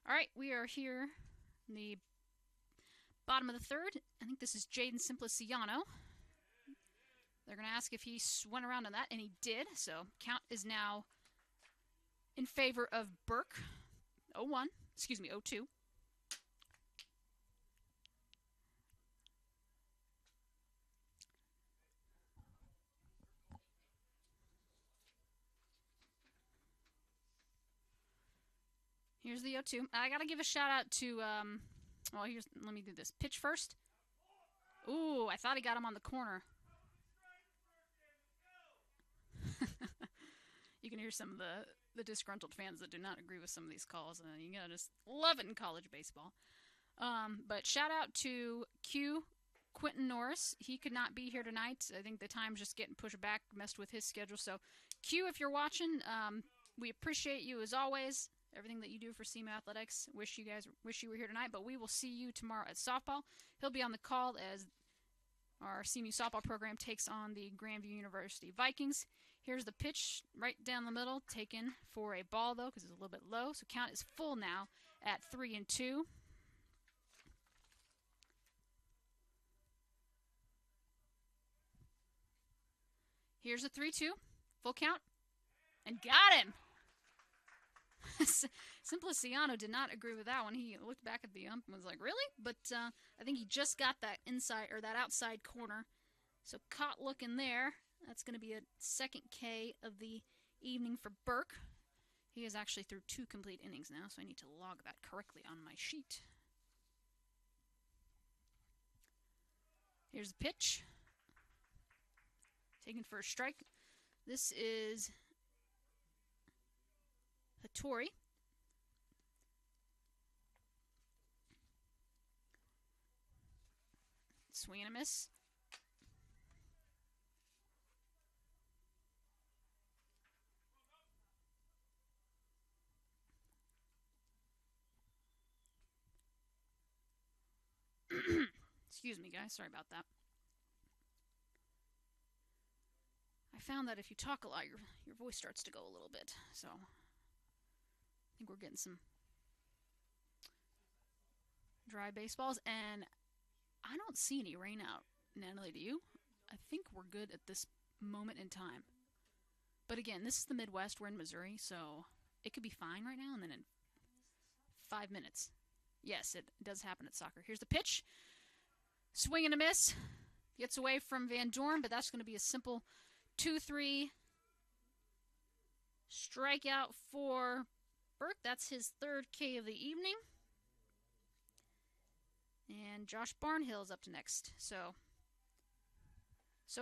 All right, we are here in the bottom of the third. I think this is Jaden Simpliciano. They're going to ask if he went around on that, and he did. So count is now in favor of Burke. 0-1. Excuse me, 0-2. Here's the 0-2. I got to give a shout out to, well, let me do this. Pitch first. Ooh, I thought he got him on the corner. You can hear some of the disgruntled fans that do not agree with some of these calls. You gotta just love it in college baseball. But shout out to Quentin Norris. He could not be here tonight. I think the time's just getting pushed back, messed with his schedule. So, Q, if you're watching, we appreciate you as always. Everything that you do for SEMO Athletics. Wish you were here tonight, but we will see you tomorrow at softball. He'll be on the call as our SEMO softball program takes on the Grandview University Vikings. Here's the pitch right down the middle, taken for a ball though, because it's a little bit low. So count is full now at 3-2. Here's a 3-2, full count, and got him. Simpliciano did not agree with that one. He looked back at the ump and was like, "Really?" But I think he just got that inside or that outside corner. So caught looking there. That's going to be a second K of the evening for Burke. He is actually through 2 complete innings now, so I need to log that correctly on my sheet. Here's the pitch. Taken for a strike. This is Hattori. Swing and a miss. Excuse me, guys. Sorry about that. I found that if you talk a lot, your voice starts to go a little bit. So I think we're getting some dry baseballs, and I don't see any rain out. Natalie, do you? I think we're good at this moment in time. But again, this is the Midwest. We're in Missouri, so it could be fine right now, and then in 5 minutes. Yes, it does happen at soccer. Here's the pitch. Swing and a miss. Gets away from Van Dorn, but that's going to be a simple 2-3 strikeout for Burke. That's his 3rd K of the evening. And Josh Barnhill's up to next. So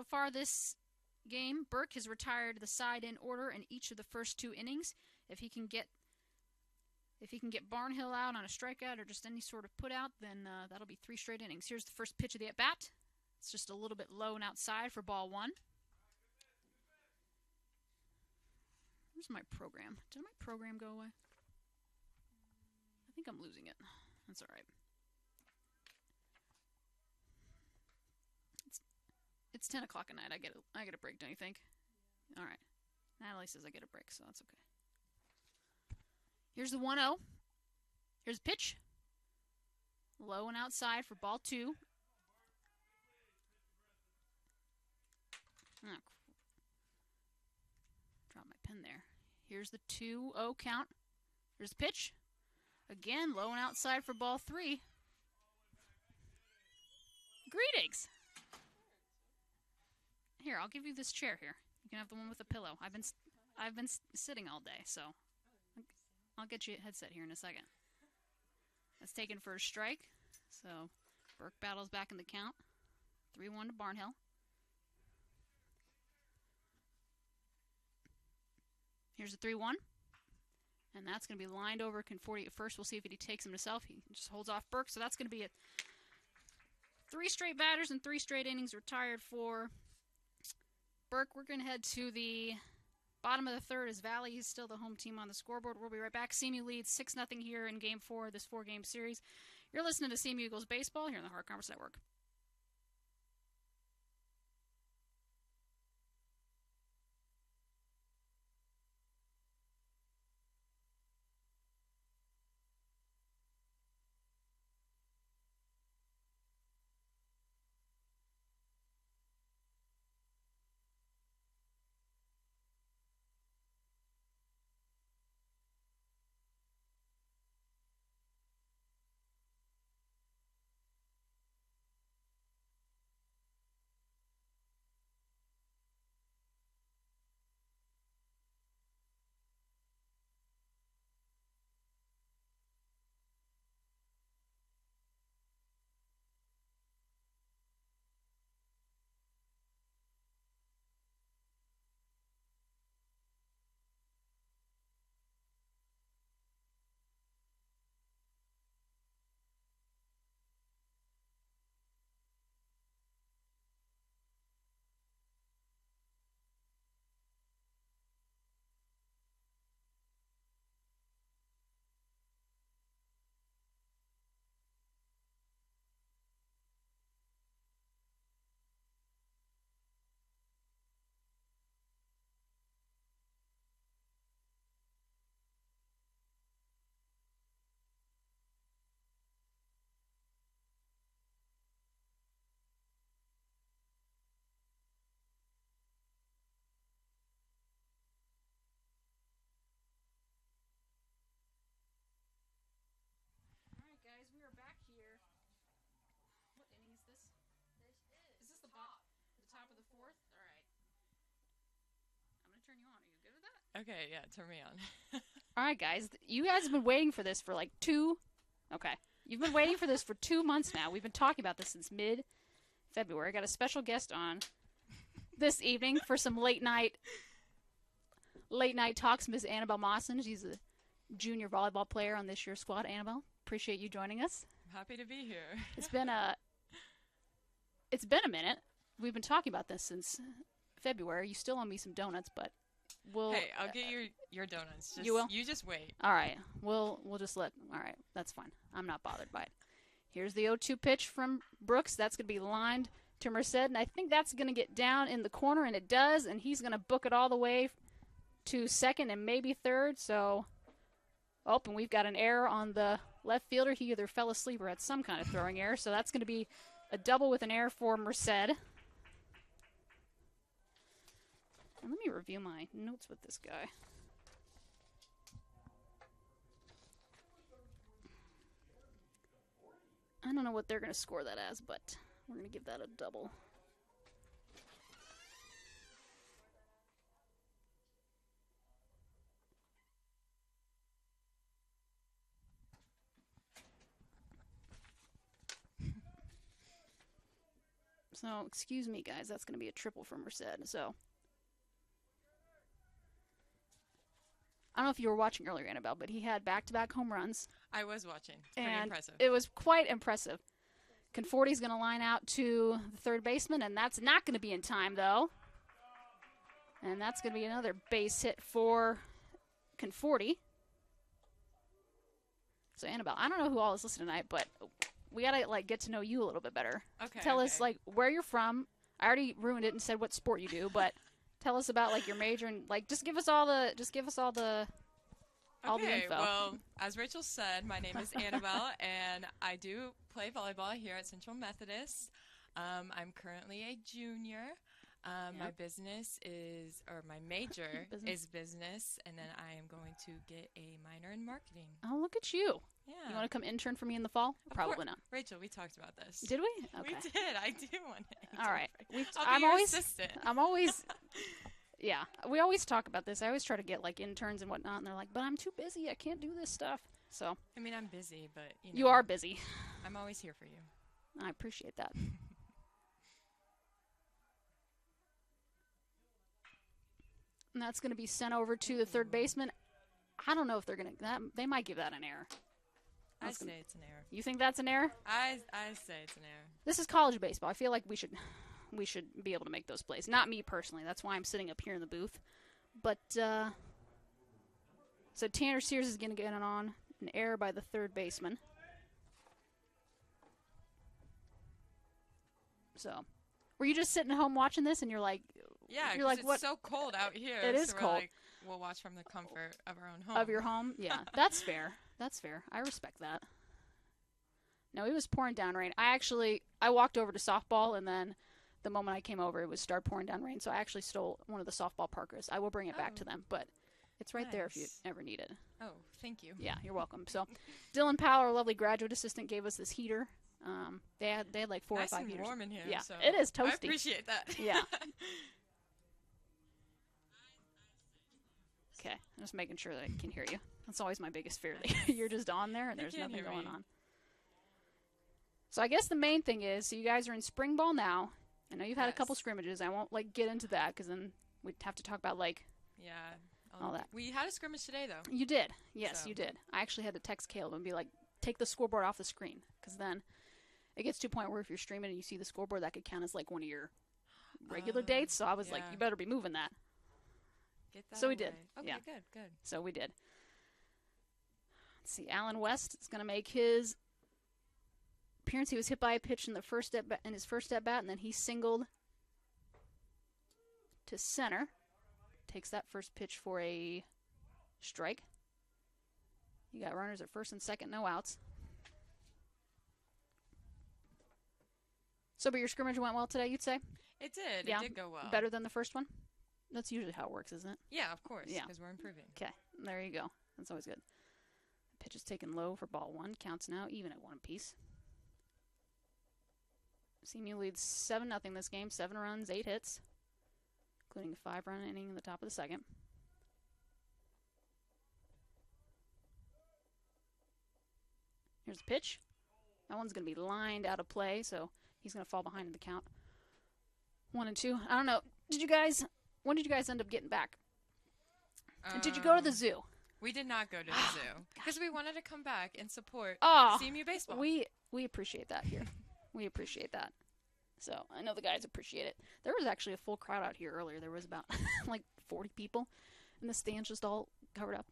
far this game, Burke has retired the side in order in each of the first 2 innings. If he can get Barnhill out on a strikeout or just any sort of put out, then that'll be 3 straight innings. Here's the first pitch of the at-bat. It's just a little bit low and outside for ball 1. Where's my program? Did my program go away? I think I'm losing it. That's all right. It's 10 o'clock at night. I get a break, don't you think? All right. Natalie says I get a break, so that's okay. Here's the 1-0. Here's the pitch. Low and outside for ball 2. Oh, dropped my pen there. Here's the 2-0 count. Here's the pitch. Again, low and outside for ball 3. Greetings. Here, I'll give you this chair here. You can have the one with the pillow. I've been sitting all day, so I'll get you a headset here in a second. That's taken for a strike. So Burke battles back in the count. 3-1 to Barnhill. Here's the 3-1. And that's going to be lined over Conforti at first. We'll see if he takes him himself. He just holds off Burke. So that's going to be 3 straight batters and 3 straight innings retired for Burke. We're going to head to the bottom of the third as Valley is still the home team on the scoreboard. We'll be right back. SEMU leads 6-0 here in Game 4 of this 4-game series. You're listening to SEMU Eagles Baseball here on the Hard Conference Network. Okay, yeah, turn me on. All right, guys. You guys have been waiting for this for like Okay. You've been waiting for this for 2 months now. We've been talking about this since mid-February. Got a special guest on this evening for some late night talks. Ms. Annabelle Mawson. She's a junior volleyball player on this year's squad. Annabelle, appreciate you joining us. I'm happy to be here. It's been a minute. We've been talking about this since February. You still owe me some donuts, but Hey, I'll get your donuts. You will? You just wait. All right. We'll just all right. That's fine. I'm not bothered by it. Here's the 0-2 pitch from Brooks. That's going to be lined to Merced, and I think that's going to get down in the corner, and it does, and he's going to book it all the way to second and maybe third. So, and we've got an error on the left fielder. He either fell asleep or had some kind of throwing error, so that's going to be a double with an error for Merced. And let me review my notes with this guy. I don't know what they're going to score that as, but we're going to give that a double. So, excuse me, guys. That's going to be a triple for Merced. So, I don't know if you were watching earlier, Annabelle, but he had back-to-back home runs. I was watching. Pretty and impressive. It was quite impressive. Conforti's going to line out to the third baseman, and that's not going to be in time, though. And that's going to be another base hit for Conforti. So, Annabelle, I don't know who all is listening tonight, but we got to, get to know you a little bit better. Okay. Tell us, where you're from. I already ruined it and said what sport you do, but tell us about, your major and, just give us all the info. Well, as Rachel said, my name is Annabelle, and I do play volleyball here at Central Methodist. I'm currently a junior. My my major is business, and then I am going to get a minor in marketing. Oh, look at you. Yeah. You want to come intern for me in the fall? Probably not. Rachel, we talked about this. Did we? Okay. We did. I do want to. All right. I'll be your assistant. I'm always, yeah. We always talk about this. I always try to get interns and whatnot, and they're like, "But I'm too busy. I can't do this stuff." So. I mean, I'm busy, but you are busy. I'm always here for you. I appreciate that. And that's going to be sent over to the third baseman. I don't know if they're going to. They might give that an error. I say it's an error. You think that's an error? I say it's an error. This is college baseball. I feel like we should be able to make those plays. Not me personally. That's why I'm sitting up here in the booth. But so Tanner Sears is going to get an error by the third baseman. So, were you just sitting at home watching this and you're like, yeah, you're like, it's what? so cold out here. It is so cold. We'll watch from the comfort of our own home. Of your home? Yeah, that's fair. That's fair. I respect that. No, it was pouring down rain. I walked over to softball, and then the moment I came over, it was start pouring down rain. So I actually stole one of the softball parkas. I will bring it back to them, but it's right there if you ever need it. Oh, thank you. Yeah, you're welcome. So Dylan Powell, our lovely graduate assistant, gave us this heater. They had like 4 or 5 and heaters. Warm in here. Yeah, so it is toasty. I appreciate that. Yeah. Okay, I'm just making sure that I can hear you. That's always my biggest fear. That you're just on there and there's nothing going on. So I guess the main thing is, so you guys are in spring ball now. I know you've had a couple scrimmages. I won't get into that because then we'd have to talk about all that. We had a scrimmage today though. You did. Yes, you did. I actually had to text Caleb and be like, take the scoreboard off the screen, because then it gets to a point where if you're streaming and you see the scoreboard, that could count as one of your regular dates. So I was like, you better be moving that. So we did. Okay, yeah. Good. So we did. Let's see. Alan West is going to make his appearance. He was hit by a pitch in his first at bat, and then he singled to center. Takes that first pitch for a strike. You got runners at first and second, no outs. So, but your scrimmage went well today, you'd say? It did. Yeah. It did go well. Better than the first one? That's usually how it works, isn't it? Yeah, of course. Yeah. Because we're improving. Okay. There you go. That's always good. Pitch is taken low for ball one. Counts now even at 1 apiece. CMU leads 7-0 this game. 7 runs, 8 hits, including a 5-run inning in the top of the second. Here's the pitch. That one's going to be lined out of play, so he's going to fall behind in the count. 1-2. I don't know. When did you guys end up getting back? Did you go to the zoo? We did not go to the zoo because we wanted to come back and support CMU baseball. We appreciate that here. We appreciate that. So I know the guys appreciate it. There was actually a full crowd out here earlier. There was about like 40 people, and the stands just all covered up.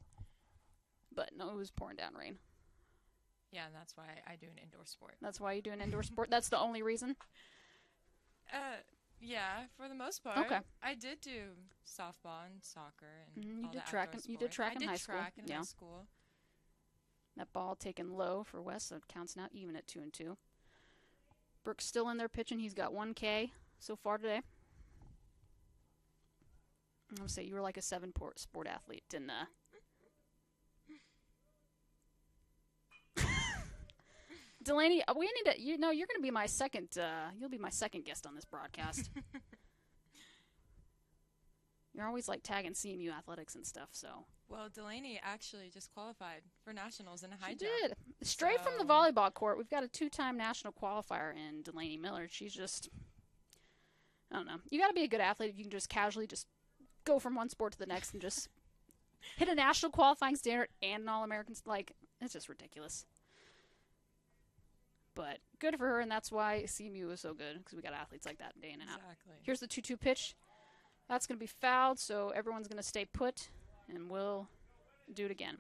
But no, it was pouring down rain. Yeah, and that's why I do an indoor sport. That's why you do an indoor sport? That's the only reason? Yeah, for the most part. Okay. I did do softball and soccer and you did track. You did track in high school. I did track in high school. That ball taken low for West, so it counts now even at 2-2. Brooks still in there pitching. He's got 1 K so far today. I'm gonna say you were like a 7-sport athlete, didn't Delaney, we need to. You're going to be my second. You'll be my second guest on this broadcast. You're always like tagging CMU athletics and stuff. So. Well, Delaney actually just qualified for nationals in a high jump. She did. Straight from the volleyball court. We've got a 2-time national qualifier in Delaney Miller. She's just. I don't know. You got to be a good athlete if you can just casually just go from one sport to the next and just hit a national qualifying standard and an All-American. Like, it's just ridiculous. But good for her, and that's why CMU is so good, because we got athletes like that day in and out. Exactly. Here's the 2-2 pitch. That's going to be fouled, so everyone's going to stay put, and we'll do it again.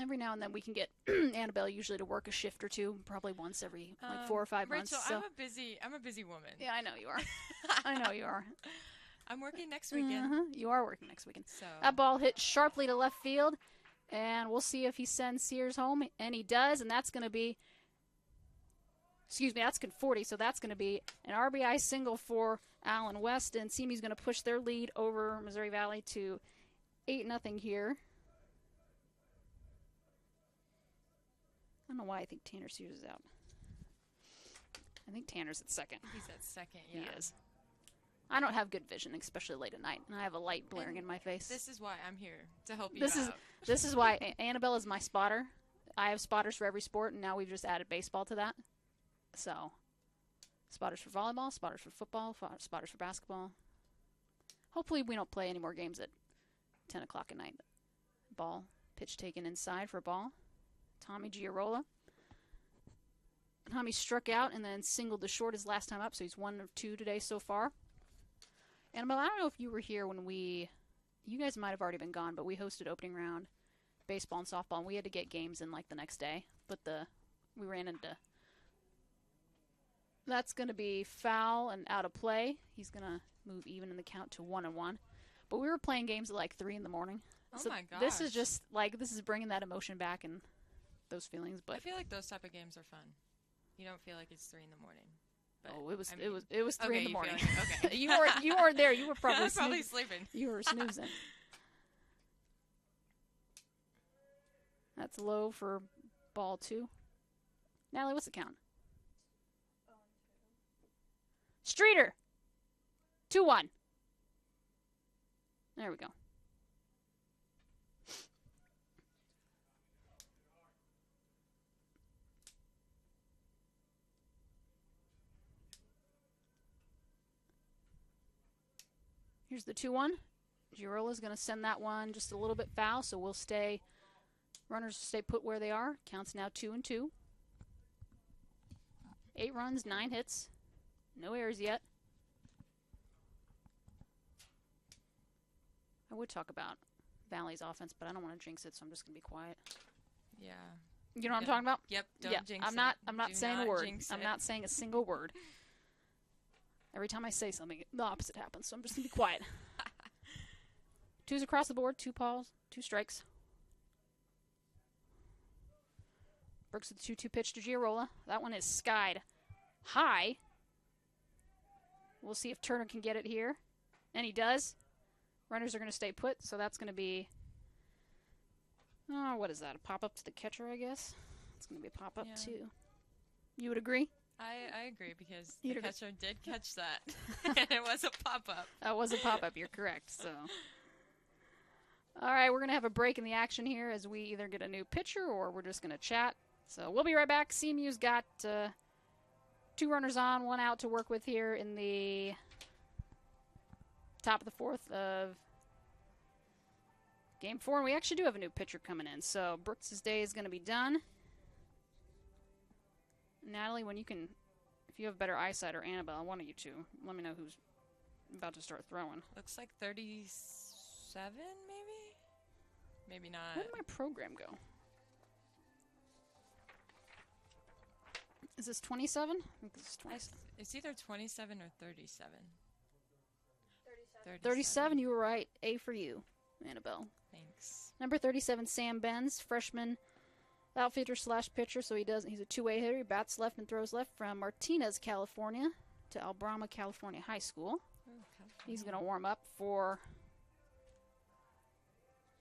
Every now and then we can get Annabelle usually to work a shift or two, probably once every 4 or 5 months. Rachel, So. I'm a busy woman. Yeah, I know you are. I know you are. I'm working next weekend. You are working next weekend. So that ball hit sharply to left field, and we'll see if he sends Sears home, and he does, and that's going to be, that's 40, so that's going to be an RBI single for Allen West, and CMU's going to push their lead over Missouri Valley to 8-0 here. I don't know why I think Tanner Sears is out. I think Tanner's at second. He's at second, yeah. He is. I don't have good vision, especially late at night, and I have a light blaring in my face. This is why I'm here, to help you out. This is why Annabelle is my spotter. I have spotters for every sport, and now we've just added baseball to that. So, spotters for volleyball, spotters for football, spotters for basketball. Hopefully we don't play any more games at 10 o'clock at night. Ball, pitch taken inside for a ball. Tommy Giarola. Tommy struck out and then singled to short his last time up, so he's 1 of 2 today so far. Annabelle, I don't know if you were here when you guys might have already been gone, but we hosted opening round baseball and softball, and we had to get games in like the next day, but we ran into. That's going to be foul and out of play. He's going to move even in the count to 1-1. But we were playing games at like 3 in the morning. Oh so my gosh. This is just like, this is bringing that emotion back and those feelings. But I feel like those type of games are fun. You don't feel like it's 3 in the morning. But, it was 3 in the morning. Like, okay. you weren't there. You were probably sleeping. You were snoozing. That's low for ball 2. Natalie, what's the count? Streeter. 2-1. There we go. Here's the 2-1. Girola's going to send that one just a little bit foul, so we'll stay. Runners stay put where they are. Counts now 2-2. 8 runs, 9 hits. No errors yet. I would talk about Valley's offense, but I don't want to jinx it, so I'm just going to be quiet. Yeah. You know what I'm talking about? Yep. Don't jinx I'm not saying a word. I'm not saying a single word. Every time I say something, the opposite happens, so I'm just going to be quiet. 2's across the board, 2 balls, 2 strikes. Brooks with the 2-2 pitch to Giarola. That one is skied high. We'll see if Turner can get it here. And he does. Runners are going to stay put, so that's going to be, what is that, a pop-up to the catcher, I guess? It's going to be a pop-up, too. You would agree? I agree because You'd the agree. catcher did catch that, and it was a pop-up. That was a pop-up. You're correct. So, all right, we're gonna have a break in the action here as we either get a new pitcher or we're just gonna chat. So we'll be right back. CMU's got 2 runners on, 1 out to work with here in the top of the 4th of Game 4, and we actually do have a new pitcher coming in. So Brooks' day is gonna be done. Natalie, when you can, if you have better eyesight, or Annabelle, one of you two, let me know who's about to start throwing. Looks like 37, maybe? Maybe not. Where did my program go? Is this 27? I think this is 27. It's either 27 or 37. 37, you were right. A for you, Annabelle. Thanks. Number 37, Sam Benz, freshman outfielder / pitcher, so he's a two-way hitter. He bats left and throws left from Martinez, California to Albrama, California High School. He's going to warm up for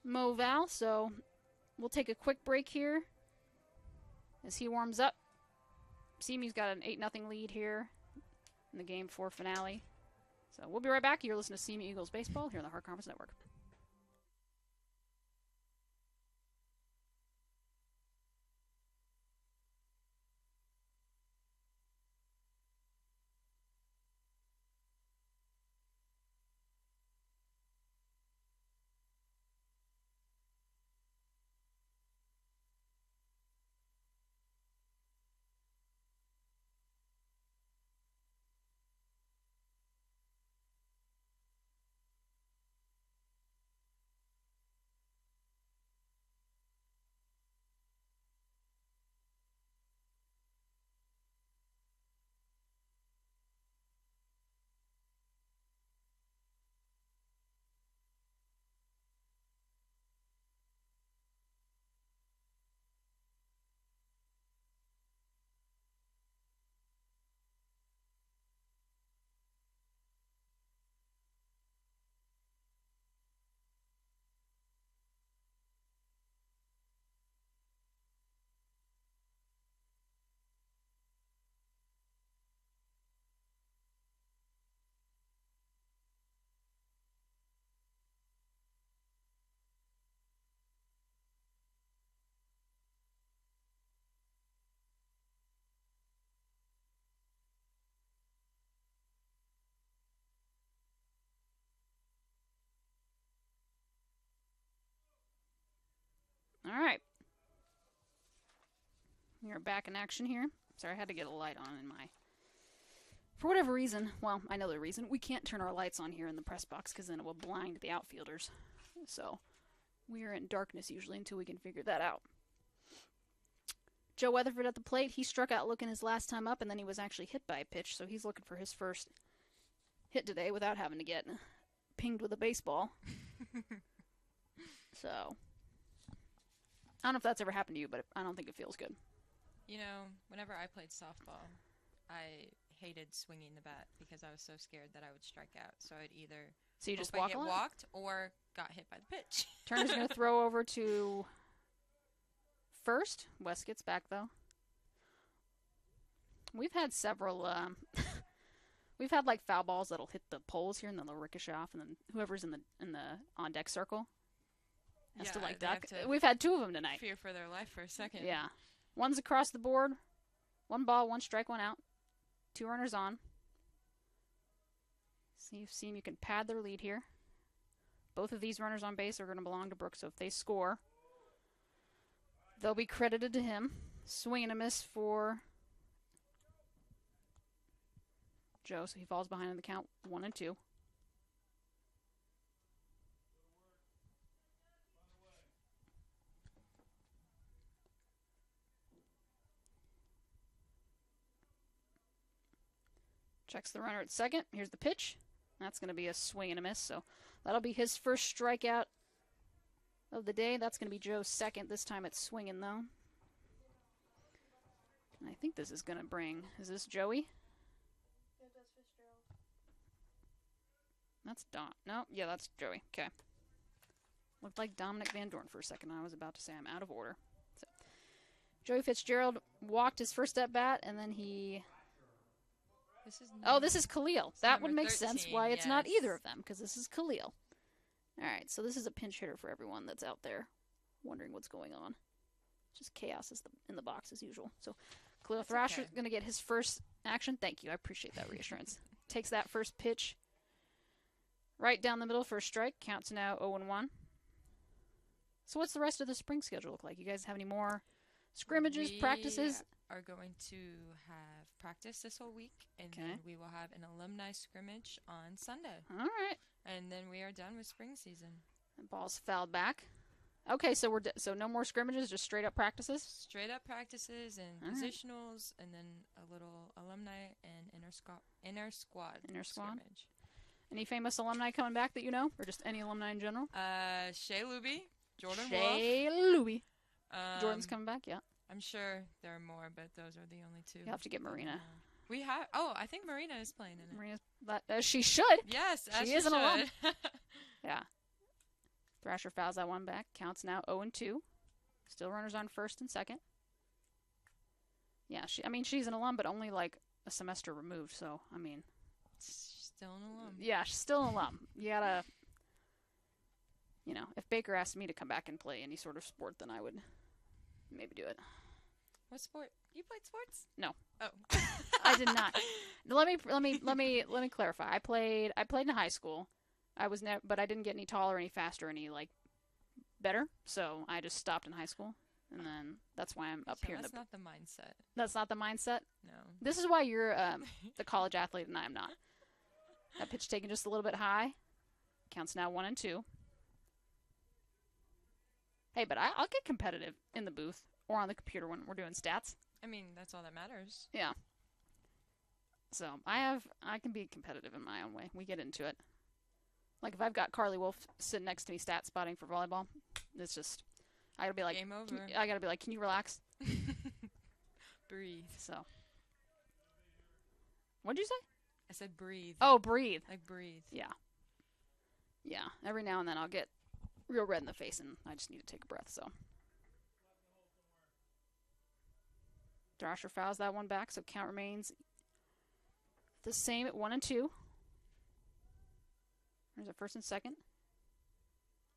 Moval, so we'll take a quick break here as he warms up. CMU's got an 8-0 lead here in the Game 4 finale. So we'll be right back. You're listening to CMU Eagles Baseball here on the Hard Conference Network. All right. We're back in action here. Sorry, I had to get a light on in my... For whatever reason, well, I know the reason, we can't turn our lights on here in the press box because then it will blind the outfielders. So we are in darkness usually until we can figure that out. Joe Weatherford at the plate. He struck out looking his last time up, and then he was actually hit by a pitch, so he's looking for his first hit today without having to get pinged with a baseball. So... I don't know if that's ever happened to you, but I don't think it feels good. You know, whenever I played softball, I hated swinging the bat because I was so scared that I would strike out. So I'd either So you just hope I walk get along? walked or got hit by the pitch. Turner's going to throw over to first. West gets back, though. We've had several... we've had, like, foul balls that'll hit the poles here, and then they'll ricochet off, and then whoever's in the on-deck circle has to, like, duck. We've had 2 of them tonight. Fear for their life for a second. Yeah. One's across the board. 1 ball, 1 strike, 1 out. 2 runners on. See if CMU can pad their lead here. Both of these runners on base are going to belong to Brooks, so if they score, they'll be credited to him. Swing and a miss for Joe, so he falls behind in the count 1 and 2. Checks the runner at second. Here's the pitch. That's going to be a swing and a miss, so that'll be his first strikeout of the day. That's going to be Joe's second. This time it's swinging, though. And I think this is going to bring... Is this Joey? Yeah, that's Fitzgerald. That's Don. No, yeah, that's Joey. Okay. Looked like Dominic Van Dorn for a second. I was about to say I'm out of order. So, Joey Fitzgerald walked his first at bat, and then he... this is Khalil. That would make 13, sense why it's not yes. either of them, because this is Khalil. All right, so this is a pinch hitter for everyone that's out there wondering what's going on. Just chaos in the box as usual. So Khalil Thrasher's going to get his first action. Thank you. I appreciate that reassurance. Takes that first pitch right down the middle for a strike. Counts now 0-1. So what's the rest of the spring schedule look like? You guys have any more scrimmages, practices? We are going to have practice this whole week, and then we will have an alumni scrimmage on Sunday. All right. And then we are done with spring season. The ball's fouled back. Okay, so so no more scrimmages, just straight up practices? Straight up practices and positionals, and then a little alumni and inner squad scrimmage. Any famous alumni coming back that you know, or just any alumni in general? Shea Luby, Jordan Shea Wolf. Luby. Jordan's coming back, yeah. I'm sure there are more, but those are the only two. You'll have to get Marina. We have. Oh, I think Marina is playing in it. Marina's, she should. Yes, she is an alum. Yeah. Thrasher fouls that one back. Counts now 0-2. Still runners on first and second. Yeah, she's an alum, but only like a semester removed. So still an alum. Yeah, she's still an alum. You gotta, if Baker asked me to come back and play any sort of sport, then I would maybe do it. What sport? You played sports? No. Oh. I did not. Let me clarify. I played in high school. But I didn't get any taller, any faster, any better. So I just stopped in high school, and then that's why I'm up here. That's not the mindset. That's not the mindset. No. This is why you're the college athlete, and I'm not. That pitch taken just a little bit high. Counts now 1-2. Hey, but I'll get competitive in the booth or on the computer when we're doing stats. That's all that matters. Yeah. So I can be competitive in my own way. We get into it. Like if I've got Carly Wolf sitting next to me stat spotting for volleyball, it's just I gotta be like, game over. I gotta be like, can you relax? Breathe. So. What'd you say? I said breathe. Oh, breathe. Like breathe. Yeah. Yeah. Every now and then I'll get real red in the face, and I just need to take a breath. So. Thrasher fouls that one back, so count remains the same at 1-2. There's a first and second.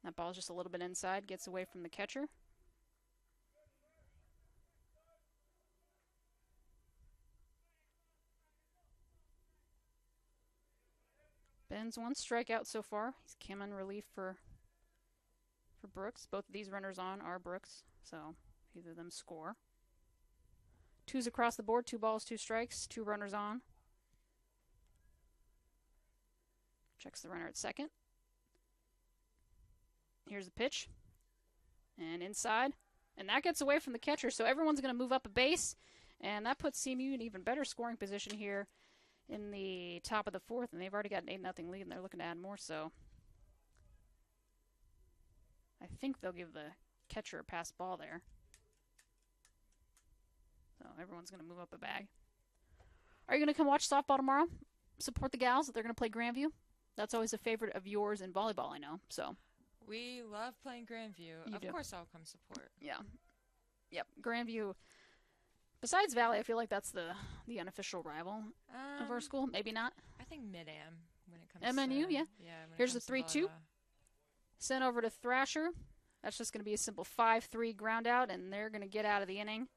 That ball's just a little bit inside, gets away from the catcher. Ben's one strikeout so far. He's come in relief for Brooks. Both of these runners on are Brooks, so either of them score. Two's across the board, 2 balls, 2 strikes, 2 runners on. Checks the runner at second. Here's the pitch. And inside. And that gets away from the catcher, so everyone's going to move up a base. And that puts CMU in even better scoring position here in the top of the 4th. And they've already got an 8-0 lead, and they're looking to add more. So I think they'll give the catcher a pass ball there. So everyone's going to move up a bag. Are you going to come watch softball tomorrow? Support the gals that they're going to play Grandview? That's always a favorite of yours in volleyball, I know. So we love playing Grandview. Of course I'll come support. Yeah. Yep. Grandview. Besides Valley, I feel like that's the unofficial rival of our school. Maybe not. I think Mid-Am when it comes MNU, to... yeah. Here's the 3-2. volleyball. Sent over to Thrasher. That's just going to be a simple 5-3 ground out, and they're going to get out of the inning.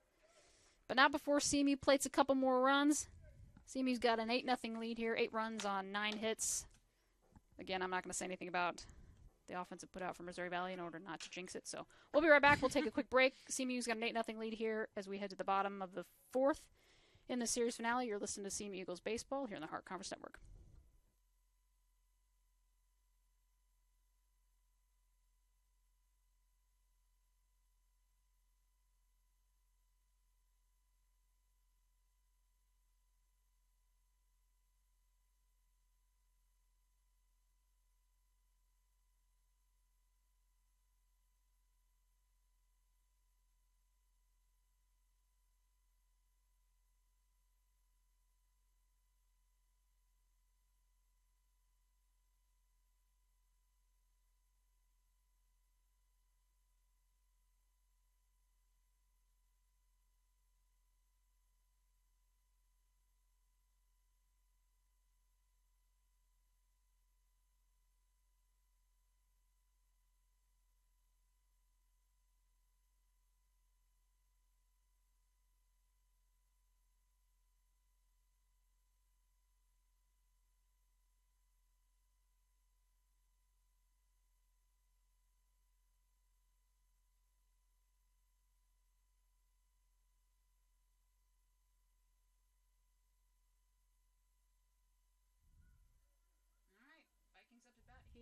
But not before CMU plates a couple more runs. CMU's got an 8-0 lead here, 8 runs on 9 hits. Again, I'm not going to say anything about the offense it put out for Missouri Valley in order not to jinx it. So we'll be right back. We'll take a quick break. CMU's got an 8-0 lead here as we head to the bottom of the 4th. In the series finale, you're listening to CMU Eagles Baseball here on the Heart Conference Network.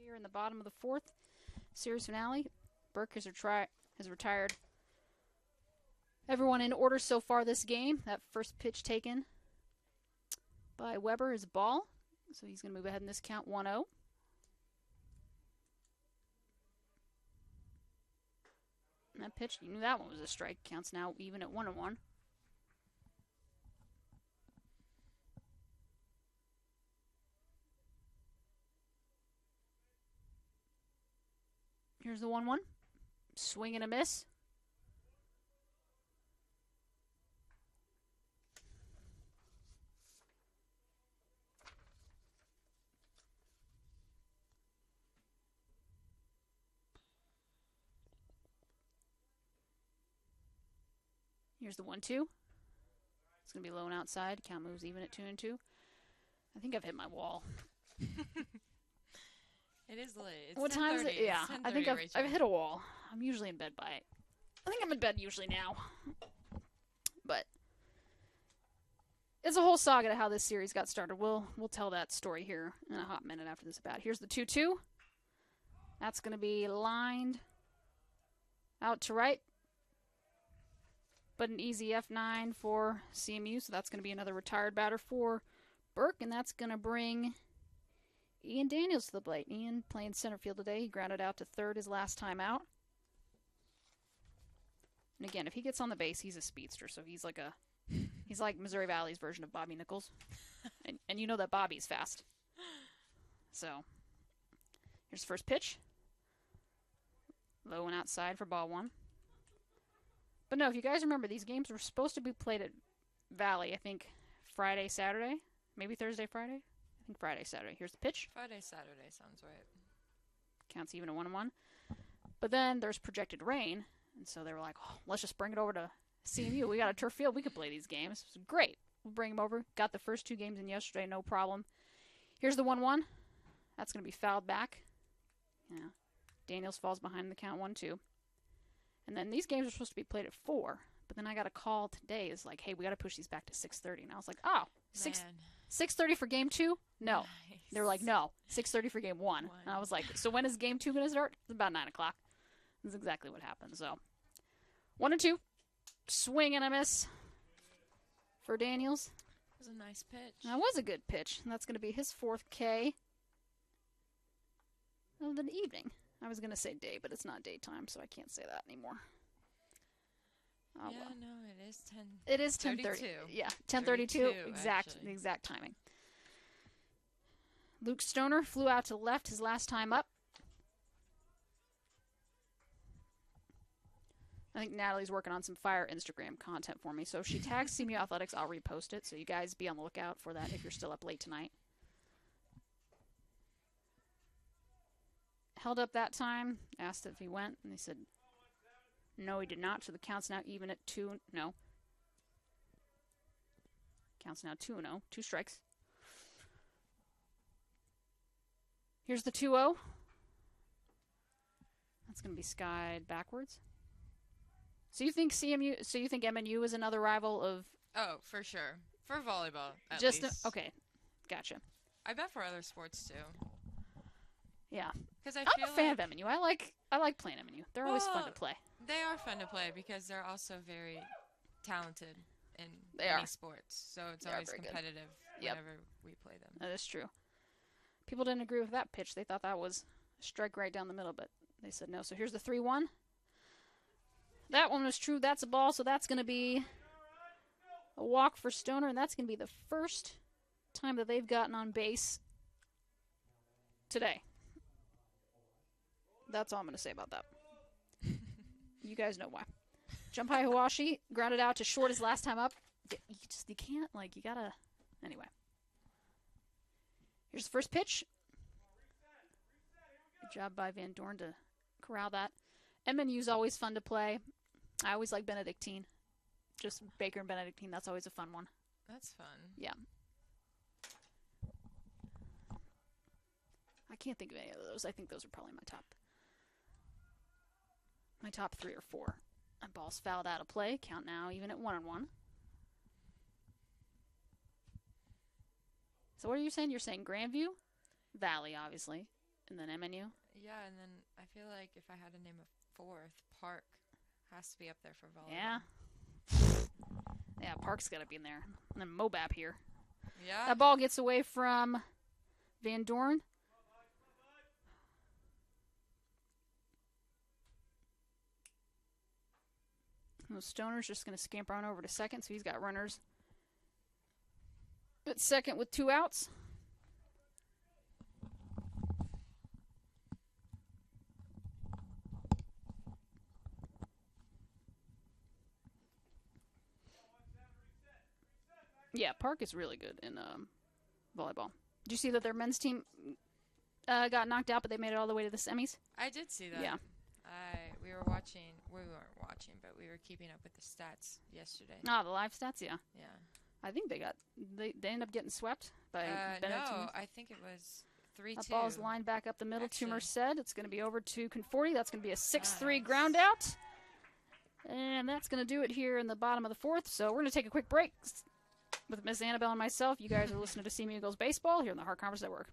Here in the bottom of the fourth series finale, Burke has retired. Everyone in order so far this game. That first pitch taken by Weber is a ball. So he's going to move ahead in this count 1-0. And that pitch, you knew that one was a strike. Counts now even at 1-1. Here's the 1-1. Swing and a miss. Here's the 1-2. It's going to be low and outside. Count moves even at 2-2. I think I've hit my wall. It is late. It's what time is it? Yeah, I think Rachel. I've hit a wall. I'm usually in bed by. I think I'm in bed usually now. But it's a whole saga to how this series got started. We'll tell that story here in a hot minute after this about. Here's the 2-2. That's going to be lined out to right. But an easy F9 for CMU, so that's going to be another retired batter for Burke, and that's going to bring Ian Daniels to the plate. Ian playing center field today. He grounded out to third his last time out. And again, if he gets on the base, he's a speedster, so he's like Missouri Valley's version of Bobby Nichols. and you know that Bobby's fast. So, here's the first pitch. Low and outside for ball one. But no, if you guys remember, these games were supposed to be played at Valley, I think Friday, Saturday. Maybe Thursday, Friday? I think Friday, Saturday. Here's the pitch. Friday, Saturday sounds right. Counts even at 1-1. But then there's projected rain, and so they were like, oh, let's just bring it over to CMU. We got a turf field. We could play these games. It was great. We'll bring them over. Got the first 2 games in yesterday, no problem. Here's the 1-1. That's going to be fouled back. Yeah. Daniels falls behind the count 1-2. And then these games are supposed to be played at 4. But then I got a call today. It's like, hey, we got to push these back to 6:30. And I was like, oh, 6:30 for game 2? No. Nice. They were like, no, 6:30 for game 1. And I was like, so when is game 2 going to start? It's about 9 o'clock. That's exactly what happened. So 1-2. Swing and a miss for Daniels. It was a nice pitch. That was a good pitch. And that's going to be his 4th K of the evening. I was going to say day, but it's not daytime, so I can't say that anymore. Oh, yeah, well. no, it is 10. It is 10:30. Yeah, 10:32. The exact timing. Luke Stoner flew out to the left his last time up. I think Natalie's working on some fire Instagram content for me, so if she tags CMU Athletics, I'll repost it, so you guys be on the lookout for that if you're still up late tonight. Held up that time, asked if he went, and they said no, he did not. So the count's now even at 2. No. Count's now 2-0. 2 strikes. Here's the 2-0. That's going to be skied backwards. So you think CMU? So you think MNU is another rival of? Oh, for sure. For volleyball, at least. Okay, gotcha. I bet for other sports too. Yeah, because I'm a fan of MNU. I like playing MNU. They're always fun to play. They are fun to play because they're also very talented in sports. So it's always competitive whenever we play them. That is true. People didn't agree with that pitch. They thought that was a strike right down the middle, but they said no. So here's the 3-1. That one was true. That's a ball, so that's going to be a walk for Stoner, and that's going to be the first time that they've gotten on base today. That's all I'm going to say about that. You guys know why. Jump high Hawashi, grounded out to short his last time up. You can't, you gotta. Anyway. Here's the first pitch. Good job by Van Dorn to corral that. MNU's always fun to play. I always like Benedictine. Just Baker and Benedictine, that's always a fun one. That's fun. Yeah. I can't think of any of those. I think those are probably my top 3 or 4. And ball's fouled out of play. Count now even at 1-1. So what are you saying? You're saying Grandview? Valley, obviously. And then MNU. Yeah, and then I feel like if I had to name a fourth, Park has to be up there for volleyball. Yeah. Yeah, Park's got to be in there. And then Mobap here. Yeah. That ball gets away from Van Dorn. Stoner's just going to scamper on over to second, so he's got runners at second with 2 outs. Yeah, Park is really good in volleyball. Did you see that their men's team got knocked out, but they made it all the way to the semis? I did see that. Yeah. We were watching. We weren't watching, but we were keeping up with the stats yesterday. Ah, the live stats, yeah. Yeah. I think they ended up getting swept by Benedictine. No, I think it was 3-2. That ball's lined back up the middle to Merced. It's going to be over to Conforti. That's going to be a 6-3 ground out. And that's going to do it here in the bottom of the fourth. So we're going to take a quick break with Miss Annabelle and myself. You guys are listening to CMU Eagles Baseball here on the Heart Conference Network.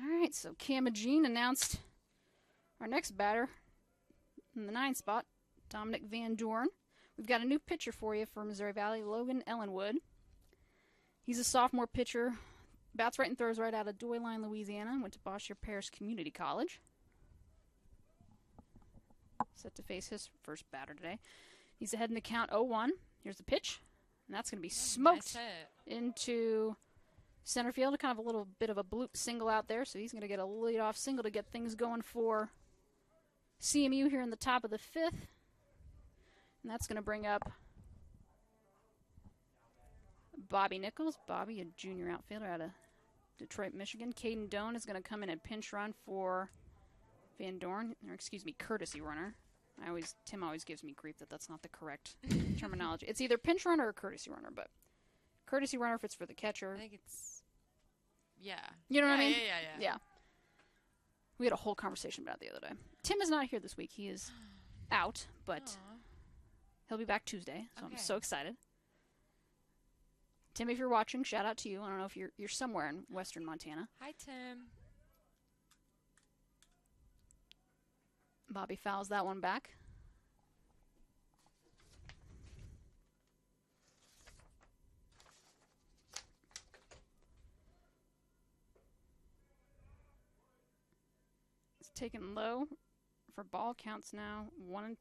All right, so Camagene announced our next batter in the 9 spot, Dominic Van Dorn. We've got a new pitcher for you for Missouri Valley, Logan Ellenwood. He's a sophomore pitcher, bats right and throws right out of Doyline, Louisiana, went to Bossier Parish Community College. Set to face his first batter today. He's ahead in the count 0-1. Here's the pitch, and that's going to be smoked into center field. Kind of a little bit of a bloop single out there, so he's going to get a leadoff single to get things going for CMU here in the top of the 5th. And that's going to bring up Bobby Nichols. Bobby, a junior outfielder out of Detroit, Michigan. Caden Doan is going to come in and pinch run for Van Dorn, or excuse me, courtesy runner. Tim always gives me grief that that's not the correct terminology. It's either pinch runner or courtesy runner, but courtesy runner if it's for the catcher. I think it's, yeah. You know what I mean? Yeah. We had a whole conversation about it the other day. Tim is not here this week. He is out, but he'll be back Tuesday, so I'm so excited. Tim, if you're watching, shout out to you. I don't know if you're somewhere in western Montana. Hi, Tim. Bobby fouls that one back. taken low for ball. Counts now 1-1.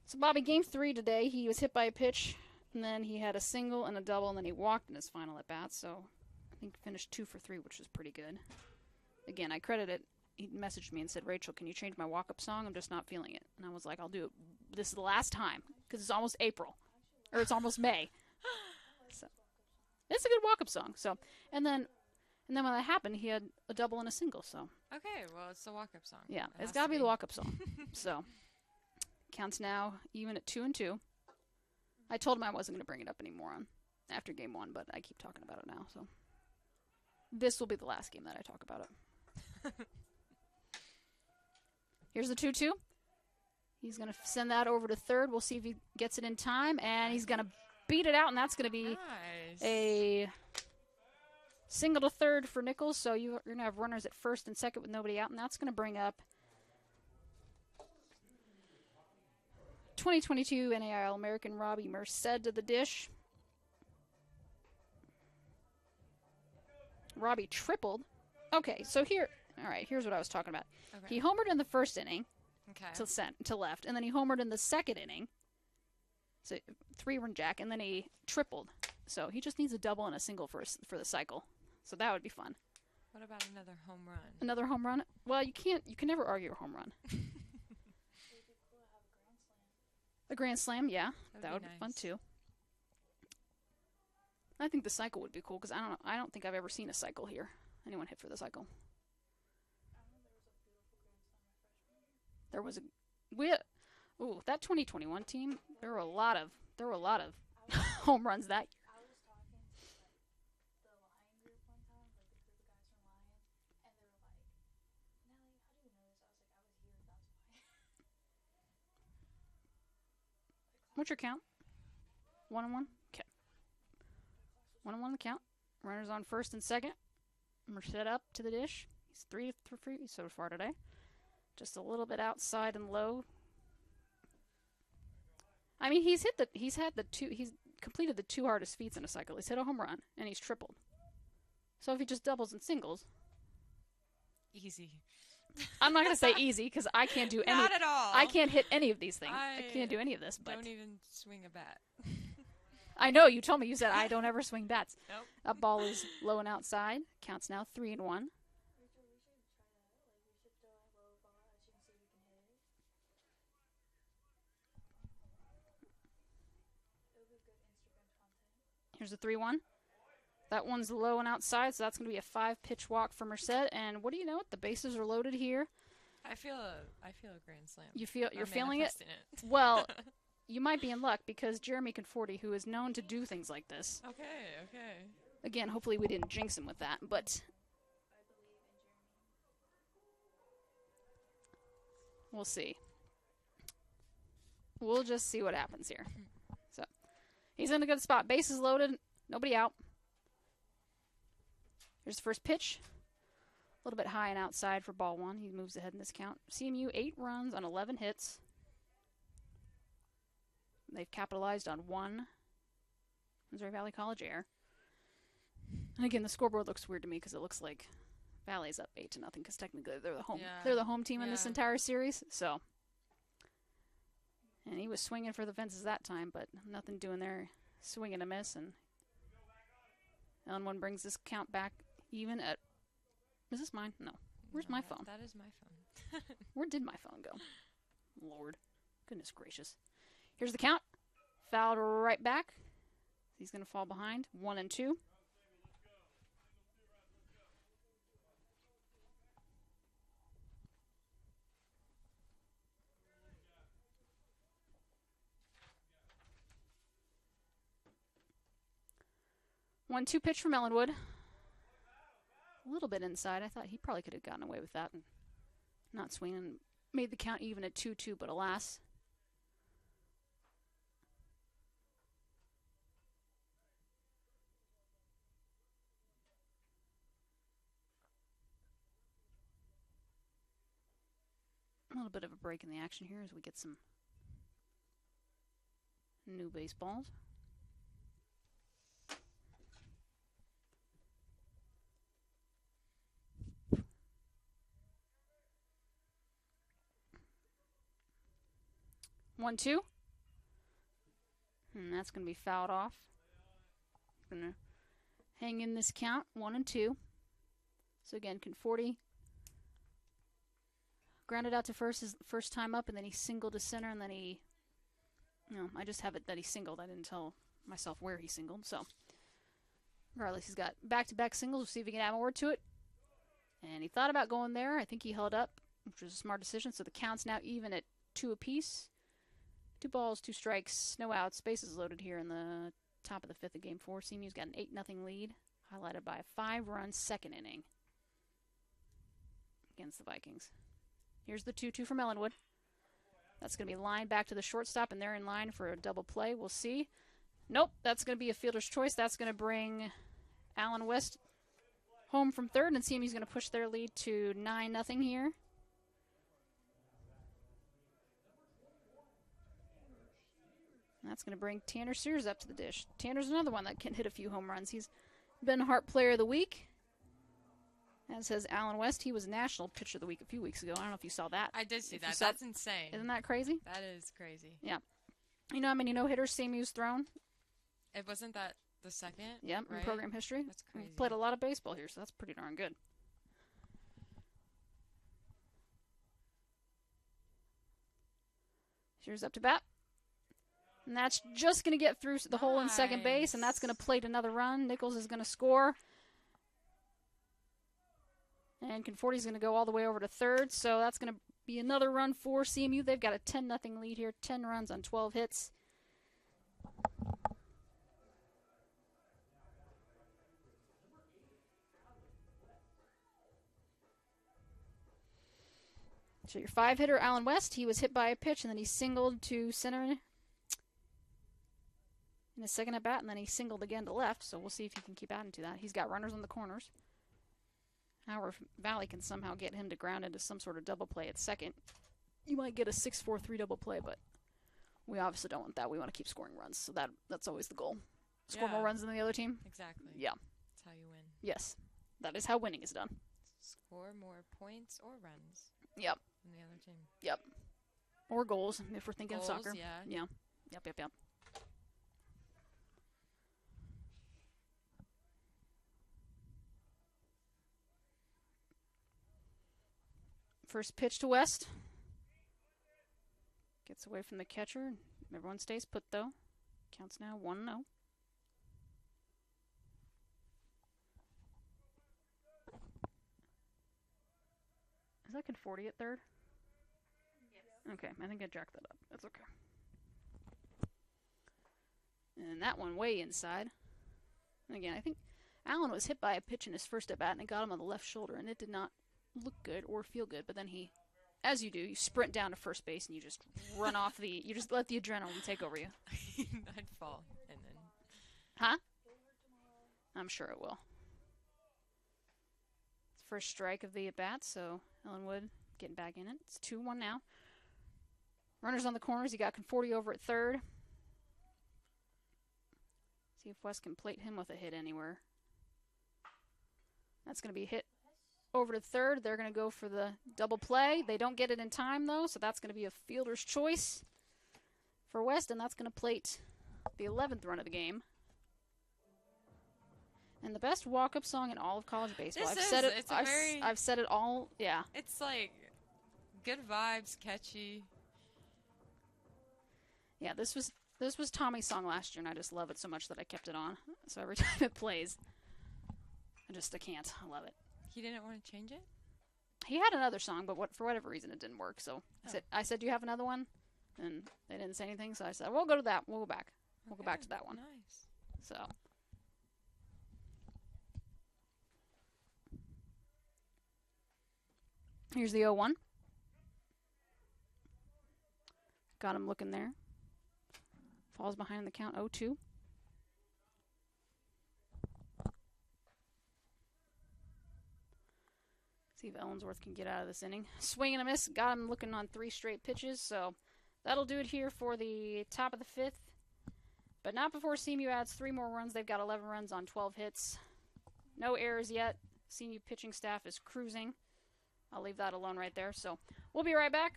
So Bobby, game 3 today, he was hit by a pitch, and then he had a single and a double, and then he walked in his final at bat. So I think finished 2 for 3, which was pretty good. Again, I credit it. He messaged me and said, Rachel, can you change my walk-up song? I'm just not feeling it. And I was like, I'll do it. This is the last time, because it's almost April, or it's almost May. So it's a good walk-up song. So, and then when that happened, he had a double and a single. So Okay, well, it's the walk-up song. yeah, It it's has got to to be the walk-up song. So counts now even at 2-2. I told him I wasn't going to bring it up anymore after game 1, but I keep talking about it now. So this will be the last game that I talk about it. Here's the 2-2. He's going to send that over to third. We'll see if he gets it in time, and he's going to beat it out, and that's going to be Nice. a single to third for Nichols. So you're going to have runners at first and second with nobody out, and that's going to bring up 2022 NAIL American Robbie Merced to the dish. Robbie tripled. Okay, so here's what I was talking about. Okay. He homered in the first inning Okay. to left, and then he homered in the second inning. So 3-run jack, and then he tripled. So he just needs a double and a single for the cycle. So that would be fun. What about another home run? Another home run? Well, you can never argue a home run. A grand slam, yeah. That would be fun nice. too. I think the cycle would be cool because I don't think I've ever seen a cycle here. Anyone hit for the cycle? There was that 2021 team. There were a lot of home runs that year. I was talking to the Lion group one time, like the group of guys from Lion, and they were like, Nelly, how do you know this? I was like, I was here, that's why. What's your count? 1-1? Okay. 1-1 the count. Runners on first and second. Merced up to the dish. He's 3 for 3 so far today. Just a little bit outside and low. I mean, he's completed the 2 hardest feats in a cycle. He's hit a home run and he's tripled. So if he just doubles and singles, Easy. I'm not gonna say easy because I can't do any. Not at all. I can't hit any of these things. I can't do any of this. But Don't even swing a bat. I know you told me. You said I don't ever swing bats. Nope. That ball is low and outside. Counts now 3-1. Rachel, we should try that. Like, we should throw a low ball at you and see if we can hit it. It would be good Instagram content. Here's a 3-1. That one's low and outside, so that's going to be a 5-pitch walk for Merced. And what do you know? The bases are loaded here. I feel a grand slam. You're feeling it? it. Well, you might be in luck because Jeremy Conforti, who is known to do things like this. Okay. Again, hopefully we didn't jinx him with that, but we'll see. We'll just see what happens here. So he's in a good spot. Bases loaded, nobody out. Here's the first pitch. A little bit high and outside for ball 1. He moves ahead in this count. CMU 8 runs on 11 hits. They've capitalized on 1 Missouri Valley College error. And again, the scoreboard looks weird to me because it looks like Valley's up 8-0 because technically they're the home. Yeah. They're the home team in this Yeah. entire series. So, and he was swinging for the fences that time, but nothing doing there. Swing and a miss, and Ellen one brings this count back even at. Is this mine? No. Where's my phone? That is my phone. Where did my phone go? Lord. Goodness gracious. Here's the count. Fouled right back. He's going to fall behind. 1-2. One two pitch from Ellenwood. A little bit inside. I thought he probably could have gotten away with that and not swinging. Made the count even at 2-2, but alas. A little bit of a break in the action here as we get some new baseballs. 1-2. And that's going to be fouled off. Going to hang in this count, 1-2. So again, Conforti grounded out to first his first time up, and then he singled to center, and then he, I just have it that he singled. I didn't tell myself where he singled. So regardless, he's got back-to-back singles. We'll see if he can add more to it. And he thought about going there. I think he held up, which was a smart decision. So the count's now even at 2 apiece. 2 balls, 2 strikes, no outs. Bases loaded here in the top of the 5th of Game 4. CMU's got an 8-0 lead, highlighted by a 5-run second inning against the Vikings. Here's the 2-2 from Ellenwood. That's going to be lined back to the shortstop, and they're in line for a double play. We'll see. Nope, that's going to be a fielder's choice. That's going to bring Allen West home from third, and CMU's going to push their lead to 9-0 here. That's going to bring Tanner Sears up to the dish. Tanner's another one that can hit a few home runs. He's been Hart Player of the Week. As says Allen West, he was National Pitcher of the Week a few weeks ago. I don't know if you saw that. I did see that. That's insane. Isn't that crazy? That is crazy. Yeah. You know how many no-hitters CMU's thrown? It wasn't that the second? Yep, right? In program history. That's crazy. We've played a lot of baseball here, so that's pretty darn good. Sears up to bat. And that's just going to get through the hole in second base, and that's going to plate another run. Nichols is going to score. And Conforti's going to go all the way over to third, so that's going to be another run for CMU. They've got a 10-0 lead here, 10 runs on 12 hits. So your 5-hitter, Allen West, he was hit by a pitch, and then he singled to center in his second at bat, and then he singled again to left, so we'll see if he can keep adding to that. He's got runners on the corners. However, if Valley can somehow get him to ground into some sort of double play at second, you might get a 6-4-3 double play, but we obviously don't want that. We want to keep scoring runs, so that's always the goal. Score more runs than the other team. Exactly. Yeah. That's how you win. Yes. That is how winning is done. Score more points or runs. Yep. Than the other team. Yep. Or goals, if we're thinking goals, of soccer. Yeah. Yeah. Yep. First pitch to West. Gets away from the catcher. Everyone stays put, though. Counts now 1-0. Is that Conforti at third? Yes. Okay, I think I jacked that up. That's okay. And that one way inside. And again, I think Allen was hit by a pitch in his first at bat, and it got him on the left shoulder, and it did not look good or feel good. But then he, as you do, you sprint down to first base, and you just run off you just let the adrenaline take over you. I'd fall. And then. Huh? I'm sure it will. First strike of the at-bat, so Ellenwood getting back in it. It's 2-1 now. Runners on the corners. You got Conforti over at third. See if West can plate him with a hit anywhere. That's going to be hit over to third. They're going to go for the double play. They don't get it in time, though, so that's going to be a fielder's choice for West, and that's going to plate the 11th run of the game. And the best walk-up song in all of college baseball. I've said it all. Yeah. It's like good vibes, catchy. Yeah, this was Tommy's song last year, and I just love it so much that I kept it on. So every time it plays, I can't. I love it. He didn't want to change it? He had another song, but for whatever reason it didn't work. So I said, "Do you have another one?" And they didn't say anything. So I said, "We'll go to that. We'll go back. We'll go back to that one." Nice. So. Here's the 0-1. Got him looking there. Falls behind the count 0-2. See if Ellensworth can get out of this inning. Swing and a miss. Got him looking on 3 straight pitches. So that'll do it here for the top of the 5th. But not before CMU adds 3 more runs. They've got 11 runs on 12 hits. No errors yet. CMU pitching staff is cruising. I'll leave that alone right there. So we'll be right back.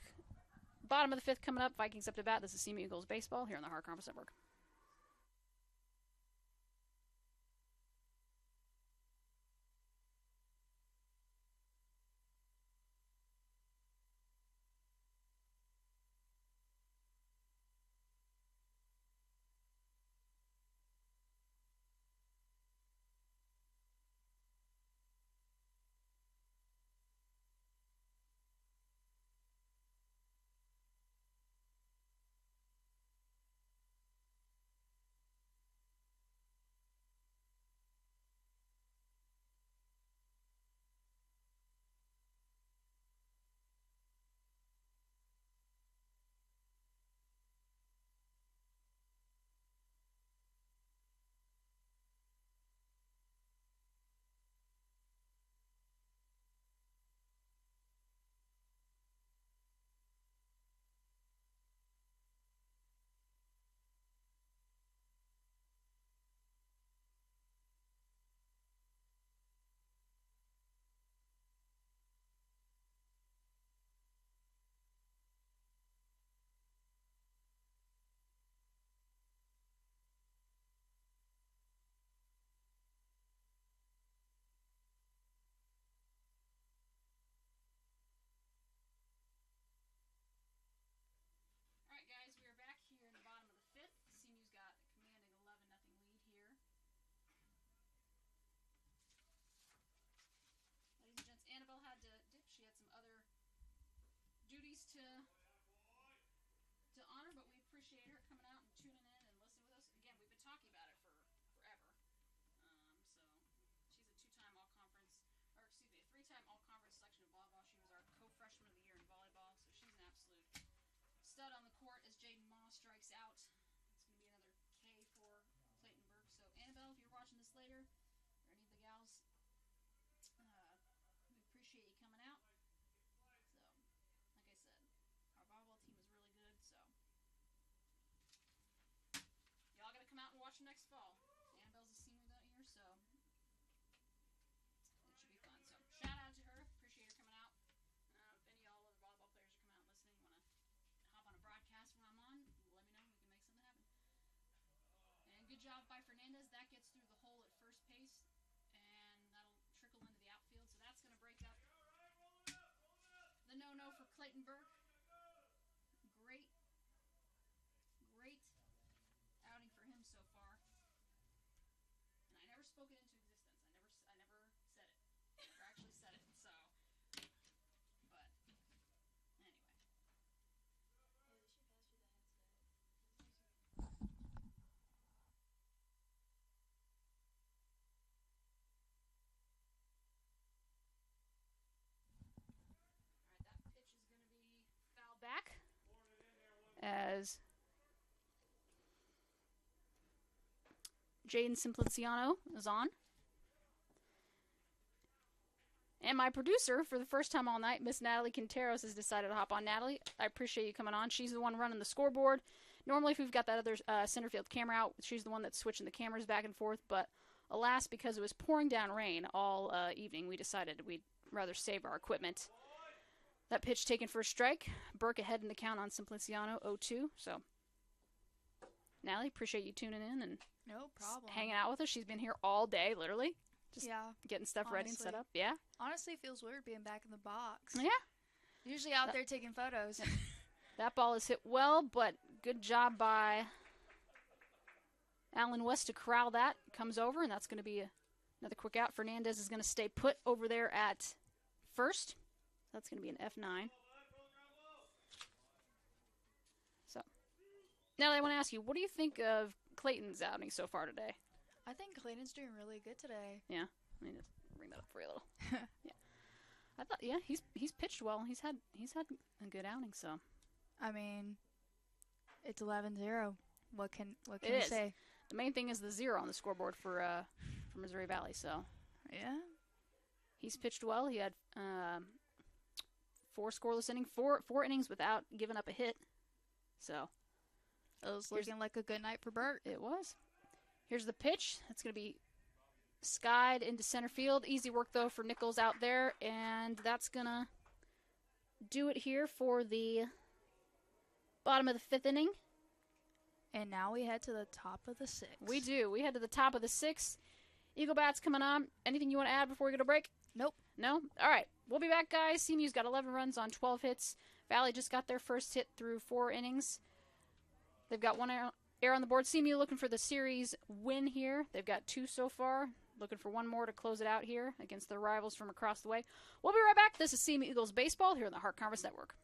Bottom of the 5th coming up. Vikings up to bat. This is CMU Eagles baseball here on the Hard Conference Network. All right, guys, we are back here in the bottom of the 5th. CMU's got a commanding 11-0 lead here. Ladies and gents, Annabelle had to dip. She had some other duties to honor, but we appreciate her coming out and tuning in and listening with us. Again, we've been talking about it for forever. So she's a 2-time all-conference, or excuse me, a 3-time all-conference selection of volleyball. She was our co-freshman of the year in volleyball, so she's an absolute stud on the court as Jaden Moss strikes out. It's going to be another K for Clayton Burke. So Annabelle, if you're watching this later, or any of the gals, we appreciate you coming out. So, like I said, our volleyball team is really good, so y'all got to come out and watch them next fall. Annabelle's a senior that year, so it should be fun. So, shout out to her. Appreciate her coming out. If any of y'all other volleyball players are coming out and listening, want to hop on a broadcast when I'm on, let me know. We can make something happen. And good job by Fernandez. That gets through the hole at first base, and that'll trickle into the outfield. So that's going to break up the no-no for Clayton Burke. Great outing for him so far. And I never spoke it into existence. I never said it. I never actually said it. So, but anyway. Hey, they should pass you the headset. All right, that pitch is going to be fouled back as Jaden Simpliciano is on. And my producer, for the first time all night, Miss Natalie Quinteros, has decided to hop on. Natalie, I appreciate you coming on. She's the one running the scoreboard. Normally, if we've got that other center field camera out, she's the one that's switching the cameras back and forth. But alas, because it was pouring down rain all evening, we decided we'd rather save our equipment. That pitch taken for a strike. Burke ahead in the count on Simpliciano, 0-2. So, Natalie, appreciate you tuning in and No problem. hanging out with us. She's been here all day, literally. Just yeah. getting stuff ready and set honestly. up. Yeah? Honestly, it feels weird being back in the box. Yeah. Usually out there taking photos. That ball is hit well, but good job by Alan West to corral that. Comes over, and that's going to be another quick out. Fernandez is going to stay put over there at first. That's going to be an F9. So, now I want to ask you, what do you think of Clayton's outing so far today? I think Clayton's doing really good today. Yeah, let me just bring that up for you a little. Yeah, I thought. Yeah, he's pitched well. He's had a good outing. So, I mean, it's 11-0. What can It you is. say? the main thing is the 0 on the scoreboard for Missouri Valley. So Yeah. he's pitched well. He had 4 scoreless innings, four innings without giving up a hit. So It was looking like a good night for Bert. it was. Here's the pitch. It's going to be skied into center field. Easy work, though, for Nichols out there. And that's going to do it here for the Bottom of the 5th inning. And now we head to the top of the 6th. We do. We head to the top of the 6th. Eagle Bats coming on. Anything you want to add before we go to break? Nope. No? All right. We'll be back, guys. CMU's got 11 runs on 12 hits. Valley just got their first hit through 4 innings. They've got 1 error on the board. CMU looking for the series win here. They've got 2 so far. Looking for 1 more to close it out here against their rivals from across the way. We'll be right back. This is CMU Eagles Baseball here on the Heart Conference Network.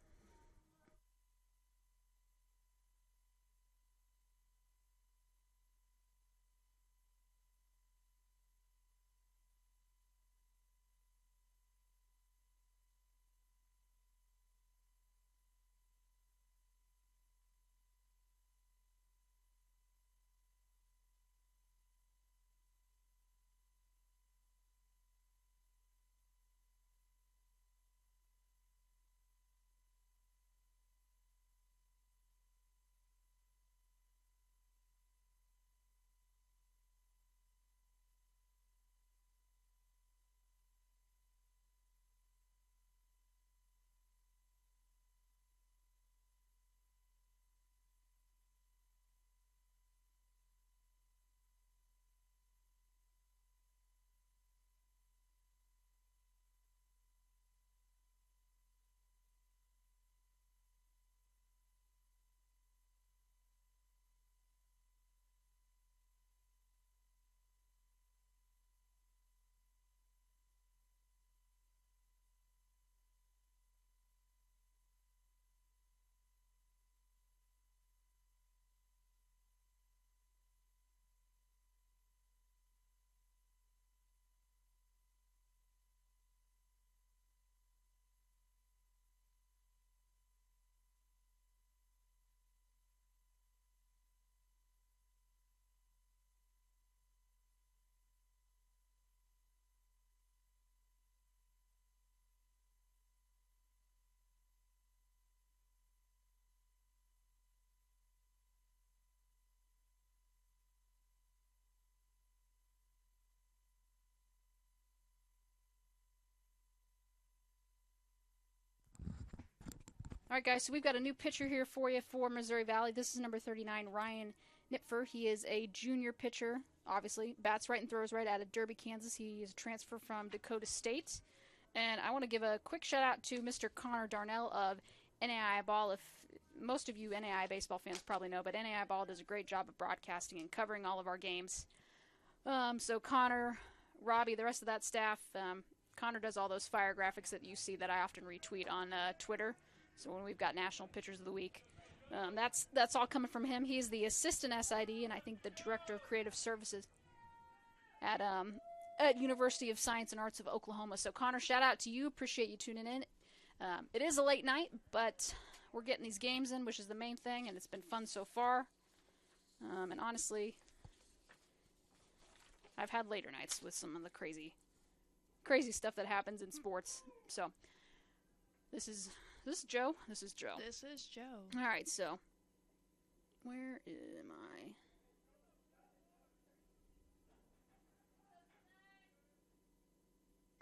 All right, guys, so we've got a new pitcher here for you for Missouri Valley. This is number 39, Ryan Nipfer. He is a junior pitcher, obviously. Bats right and throws right out of Derby, Kansas. He is a transfer from Dakota State. And I want to give a quick shout-out to Mr. Connor Darnell of NAI Ball. If most of you NAI baseball fans probably know, but NAI Ball does a great job of broadcasting and covering all of our games. So Connor, Robbie, the rest of that staff, Connor does all those fire graphics that you see that I often retweet on Twitter. So when we've got National Pitchers of the Week, that's all coming from him. He's the assistant SID and I think the director of creative services at University of Science and Arts of Oklahoma. So Connor, shout out to you. Appreciate you tuning in. It is a late night, but we're getting these games in, which is the main thing, and it's been fun so far. And honestly, I've had later nights with some of the crazy stuff that happens in sports. So this is Joe. This is Joe. This is Joe. All right, so where am I?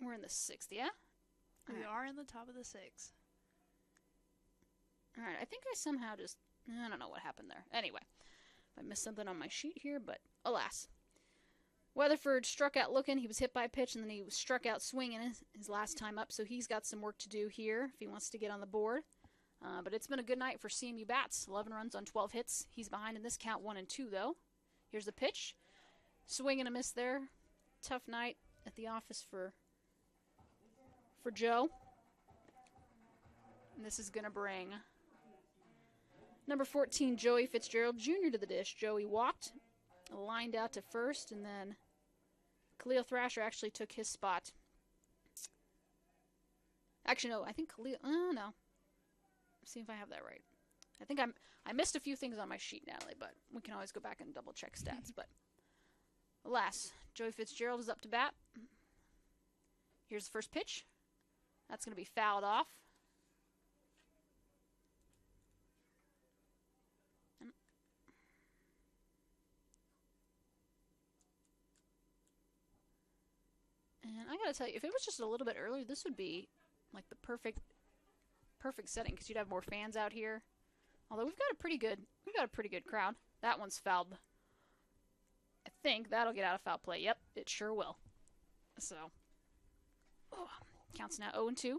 We're in the 6th, yeah? We are in the top of the 6th. All right, I think I somehow just, I don't know what happened there. Anyway, I missed something on my sheet here, but alas. Weatherford struck out looking. He was hit by a pitch, and then he was struck out swinging his last time up, so he's got some work to do here if he wants to get on the board. But it's been a good night for CMU Bats. 11 runs on 12 hits. He's behind in this count 1-2, though. Here's the pitch. Swing and a miss there. Tough night at the office for Joe. And this is going to bring number 14, Joey Fitzgerald Jr. to the dish. Joey walked, lined out to first, and then Khalil Thrasher actually took his spot. Actually, no, I think Khalil, no. Let's see if I have that right. I think I missed a few things on my sheet, Natalie, but we can always go back and double check stats. But alas, Joey Fitzgerald is up to bat. Here's the first pitch. That's going to be fouled off. And I gotta tell you, if it was just a little bit earlier, this would be like the perfect setting because you'd have more fans out here Although we've got a pretty good crowd. That one's fouled. I think that'll get out of foul play. Yep, it sure will. So, counts now 0-2.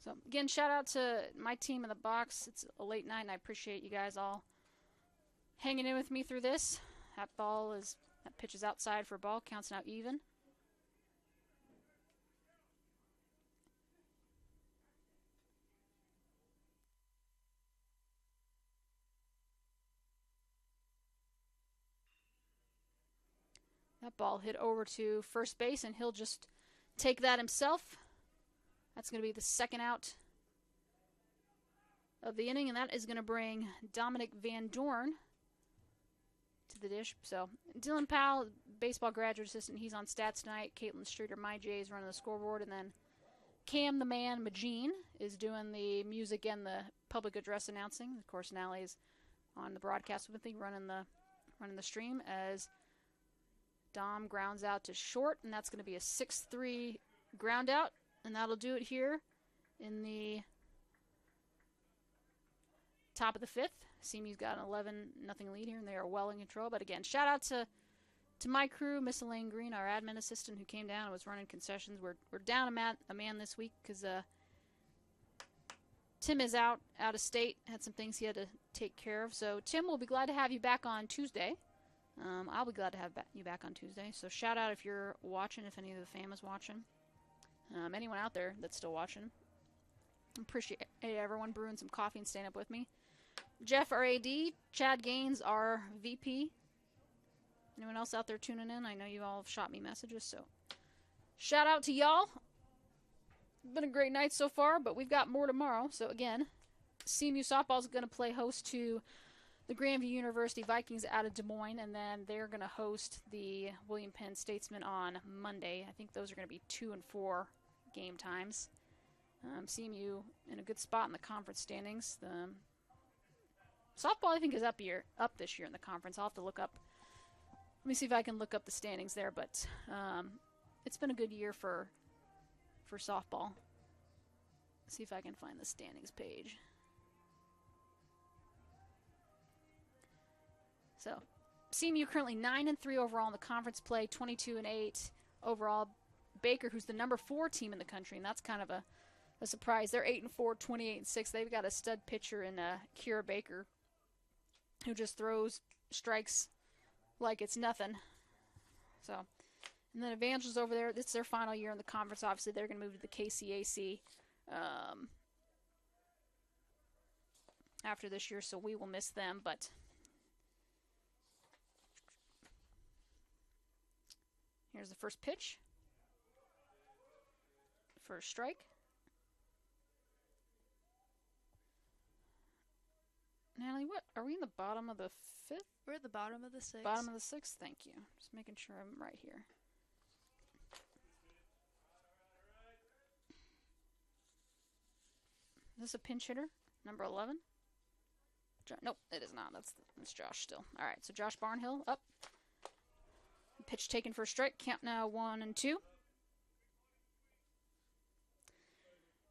So, again, shout out to my team in the box. It's a late night, and I appreciate you guys all hanging in with me through this. That pitch is outside for a ball. Counts now even. That ball hit over to first base, and he'll just take that himself. That's going to be the second out of the inning, and that is going to bring Dominic Van Dorn to the dish. So Dylan Powell, baseball graduate assistant, he's on stats tonight. Caitlin Streeter, my J, is running the scoreboard, and then Cam the Man Magine is doing the music and the public address announcing. Of course, Nally is on the broadcast with me, running the stream as Dom grounds out to short, and that's going to be a 6-3 ground out, and that'll do it here in the top of the fifth. CMU's got an 11-0 lead here, and they are well in control. But again, shout out to my crew, Miss Elaine Green, our admin assistant, who came down and was running concessions. We're down a man this week because Tim is out of state, had some things he had to take care of. So Tim, we'll be glad to have you back on Tuesday. I'll be glad to have you back on Tuesday. So shout out if you're watching, if any of the fam is watching. Anyone out there that's still watching. Appreciate everyone brewing some coffee and staying up with me. Jeff, our AD. Chad Gaines, our VP. Anyone else out there tuning in? I know you all have shot me messages, so shout out to y'all. Been a great night so far, but we've got more tomorrow. So again, CMU softball is going to play host to the Grandview University Vikings out of Des Moines, and then they're going to host the William Penn Statesmen on Monday. I think those are going to be 2 and 4 game times. CMU in a good spot in the conference standings. The softball, I think, is up this year in the conference. I'll have to look up. Let me see if I can look up the standings there, but it's been a good year for softball. Let's see if I can find the standings page. So, CMU currently 9-3 overall in the conference play, 22-8 overall. Baker, who's the number 4 team in the country, and that's kind of a surprise. They're 8-4, 28-6. They've got a stud pitcher in Kira Baker, who just throws strikes like it's nothing. So, and then Evangel's over there. It's their final year in the conference. Obviously, they're going to move to the KCAC after this year, so we will miss them, but here's the first pitch. First strike. Natalie, what? Are we in the bottom of the fifth? We're at the bottom of the sixth. Bottom of the sixth? Thank you. Just making sure I'm right here. Is this a pinch hitter? Number 11? Nope, it is not. That's Josh still. All right, so Josh Barnhill up. Pitch taken for a strike. Count now 1-2.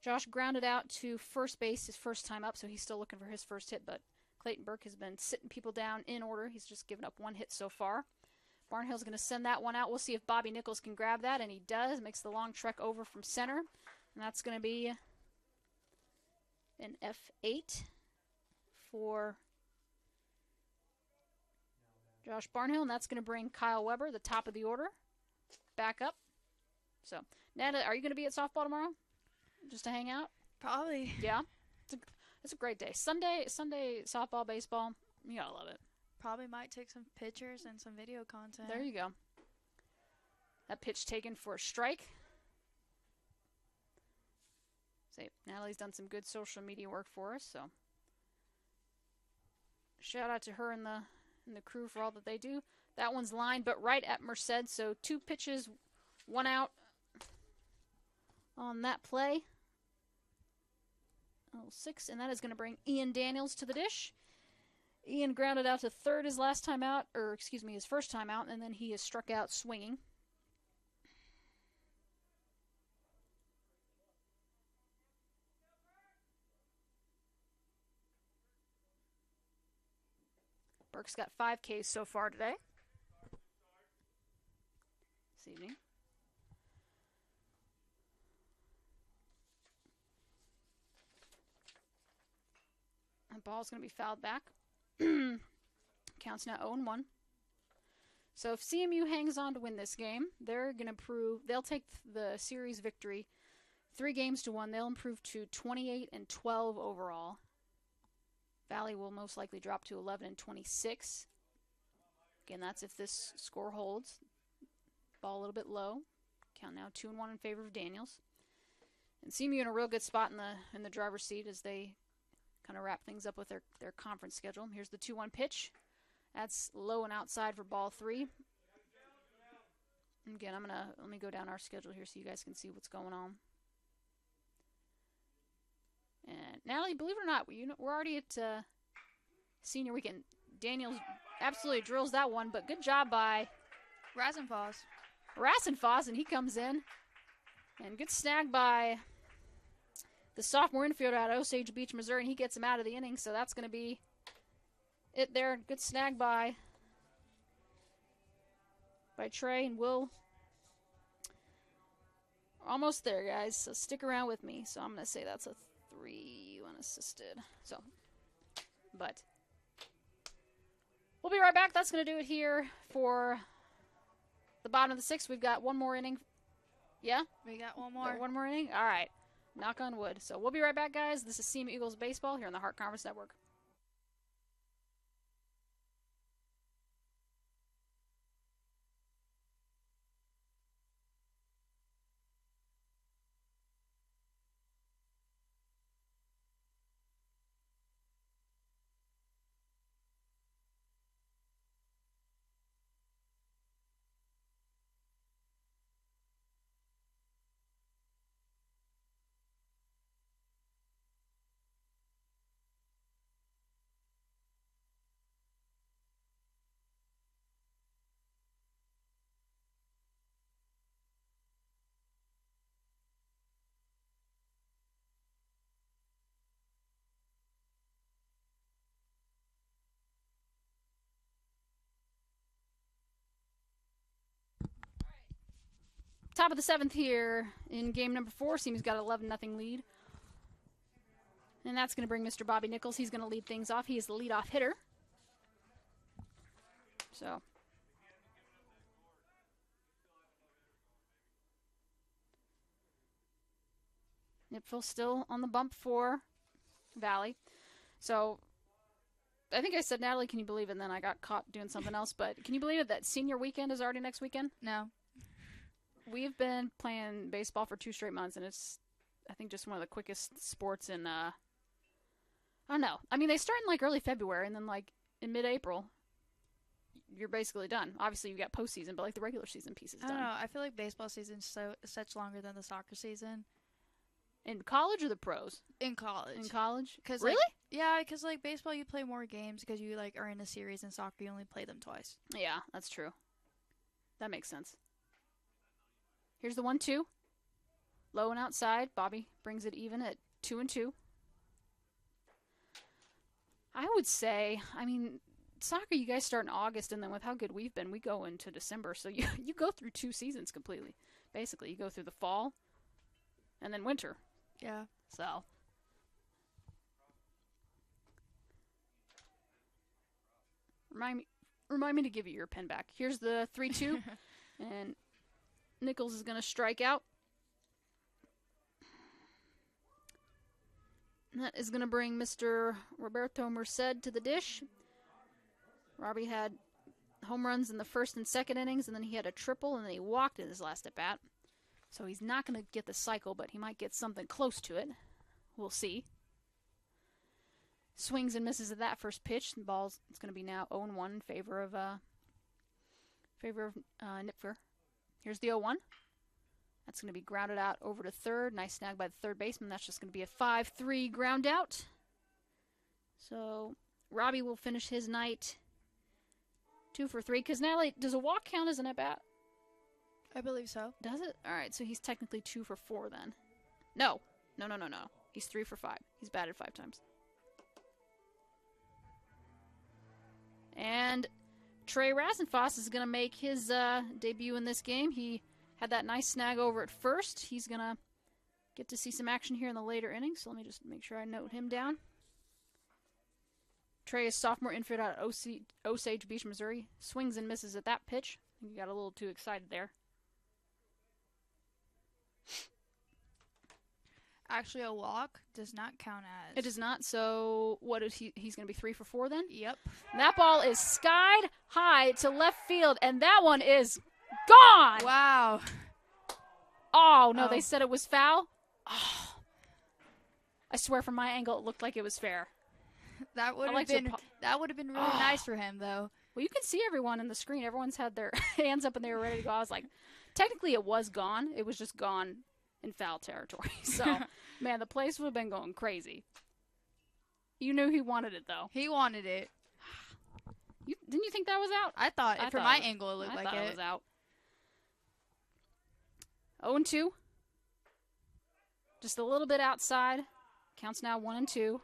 Josh grounded out to first base his first time up, so he's still looking for his first hit, but Clayton Burke has been sitting people down in order. He's just given up 1 hit so far. Barnhill's going to send that one out. We'll see if Bobby Nichols can grab that, and he does. Makes the long trek over from center, and that's going to be an F8 for Josh Barnhill, and that's going to bring Kyle Weber, the top of the order, back up. So, Nada, are you going to be at softball tomorrow? Just to hang out? Probably. Yeah? It's a great day. Sunday softball, baseball, you gotta love it. Probably might take some pictures and some video content. There you go. That pitch taken for a strike. Say, Natalie's done some good social media work for us, so shout out to her and the crew for all that they do. That one's lined, but right at Merced, so 2 pitches, 1 out on that play. 6, and that is going to bring Ian Daniels to the dish. Ian grounded out to third his first time out, and then he is struck out swinging. Burke's got 5 Ks so far today. This evening. The ball's going to be fouled back. Counts now 0-1. So if CMU hangs on to win this game, they're going to prove they'll take the series victory 3-1. They'll improve to 28-12 overall. Valley will most likely drop to 11-26. Again, that's if this score holds. Ball a little bit low. Count now 2-1 in favor of Daniels. And CMU in a real good spot in the driver's seat as they kind of wrap things up with their conference schedule. Here's the 2-1 pitch. That's low and outside for ball 3. Again, let me go down our schedule here so you guys can see what's going on. And Natalie, believe it or not, we're already at senior weekend. Daniels absolutely drills that one, but good job by Rassenfoss, and he comes in. And good snag by the sophomore infielder out of Osage Beach, Missouri, and he gets him out of the inning, so that's going to be it there. Good snag by Trey and Will. Almost there, guys, so stick around with me. So I'm going to say that's a 3 unassisted. So, but we'll be right back. That's going to do it here for the bottom of the 6th. We've got one more inning. Yeah? We got one more. Got one more inning? All right. Knock on wood. So we'll be right back, guys. This is CMU Eagles Baseball here on the Heart Conference Network. Top of the 7th here in game number 4. CMU's got an 11-0 lead. And that's going to bring Mr. Bobby Nichols. He's going to lead things off. He is the leadoff hitter. So Nipfel still on the bump for Valley. So I think I said, Natalie, can you believe it? And then I got caught doing something else. But can you believe it that senior weekend is already next weekend? No. We've been playing baseball for 2 straight months, and it's, I think, just one of the quickest sports in, I don't know. I mean, they start in, early February, and then, in mid-April, you're basically done. Obviously, you got postseason, but, the regular season piece is done. I don't know. I feel like baseball season's such longer than the soccer season. In college or the pros? In college. In college? Cause, really? Yeah, because, baseball, you play more games because you, are in a series. In soccer, you only play them twice. Yeah, that's true. That makes sense. Here's the 1-2. Low and outside. Bobby brings it even at 2-2. I would say, soccer, you guys start in August, and then with how good we've been, we go into December. So you go through 2 seasons completely. Basically, you go through the fall and then winter. Yeah. So. Remind me to give you your pen back. Here's the 3-2. And Nichols is going to strike out. And that is going to bring Mr. Roberto Merced to the dish. Robbie had home runs in the 1st and 2nd innings, and then he had a triple, and then he walked in his last at-bat. So he's not going to get the cycle, but he might get something close to it. We'll see. Swings and misses at that first pitch. The ball's it's going to be now 0-1 in favor of Nipfer. Here's the 0-1. That's going to be grounded out over to third. Nice snag by the third baseman. That's just going to be a 5-3 ground out. So Robbie will finish his night 2 for 3. Because Natalie, does a walk count as an at-bat? I believe so. Does it? All right, so he's technically 2 for 4 then. No. He's 3 for 5. He's batted 5 times. And Trey Rasenfoss is going to make his debut in this game. He had that nice snag over at first. He's going to get to see some action here in the later innings. So let me just make sure I note him down. Trey is sophomore infield out of Osage Beach, Missouri. Swings and misses at that pitch. I think he got a little too excited there. Actually, a walk does not count as. It does not. So what is he's going to be 3 for 4 then? Yep. And that ball is skied high to left field, and that one is gone. Wow. Oh no, they Oh. said it was foul. Oh. I swear, from my angle, it looked like it was fair. That would have like to been really Oh. nice for him, though. Well, you can see everyone in the screen. Everyone's had their hands up and they were ready to go. I was like, technically, it was gone. It was just gone in foul territory. So, man, the place would have been going crazy. You knew he wanted it, though. He wanted it. Didn't you think that was out? I thought, I from thought my it was- angle, it looked I like thought it. it was out. 0-2. Just a little bit outside. Counts now 1-2.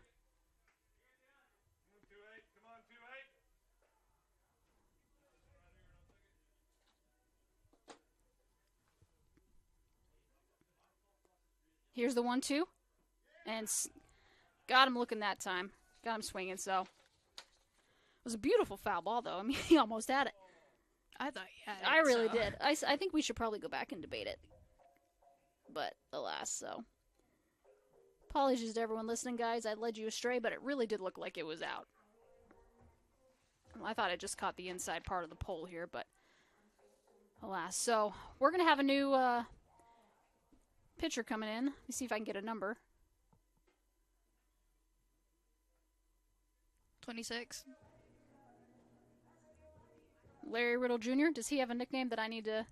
Here's the 1-2. And got him looking that time. Got him swinging, so. It was a beautiful foul ball, though. I mean, he almost had it. I thought he had it. I really so. did. I think we should probably go back and debate it. But, alas, so. Apologies to everyone listening, guys. I led you astray, but it really did look like it was out. I thought it just caught the inside part of the pole here, but alas. So, we're going to have a new pitcher coming in. Let me see if I can get a number. 26. Larry Riddle Jr., does he have a nickname that I need to...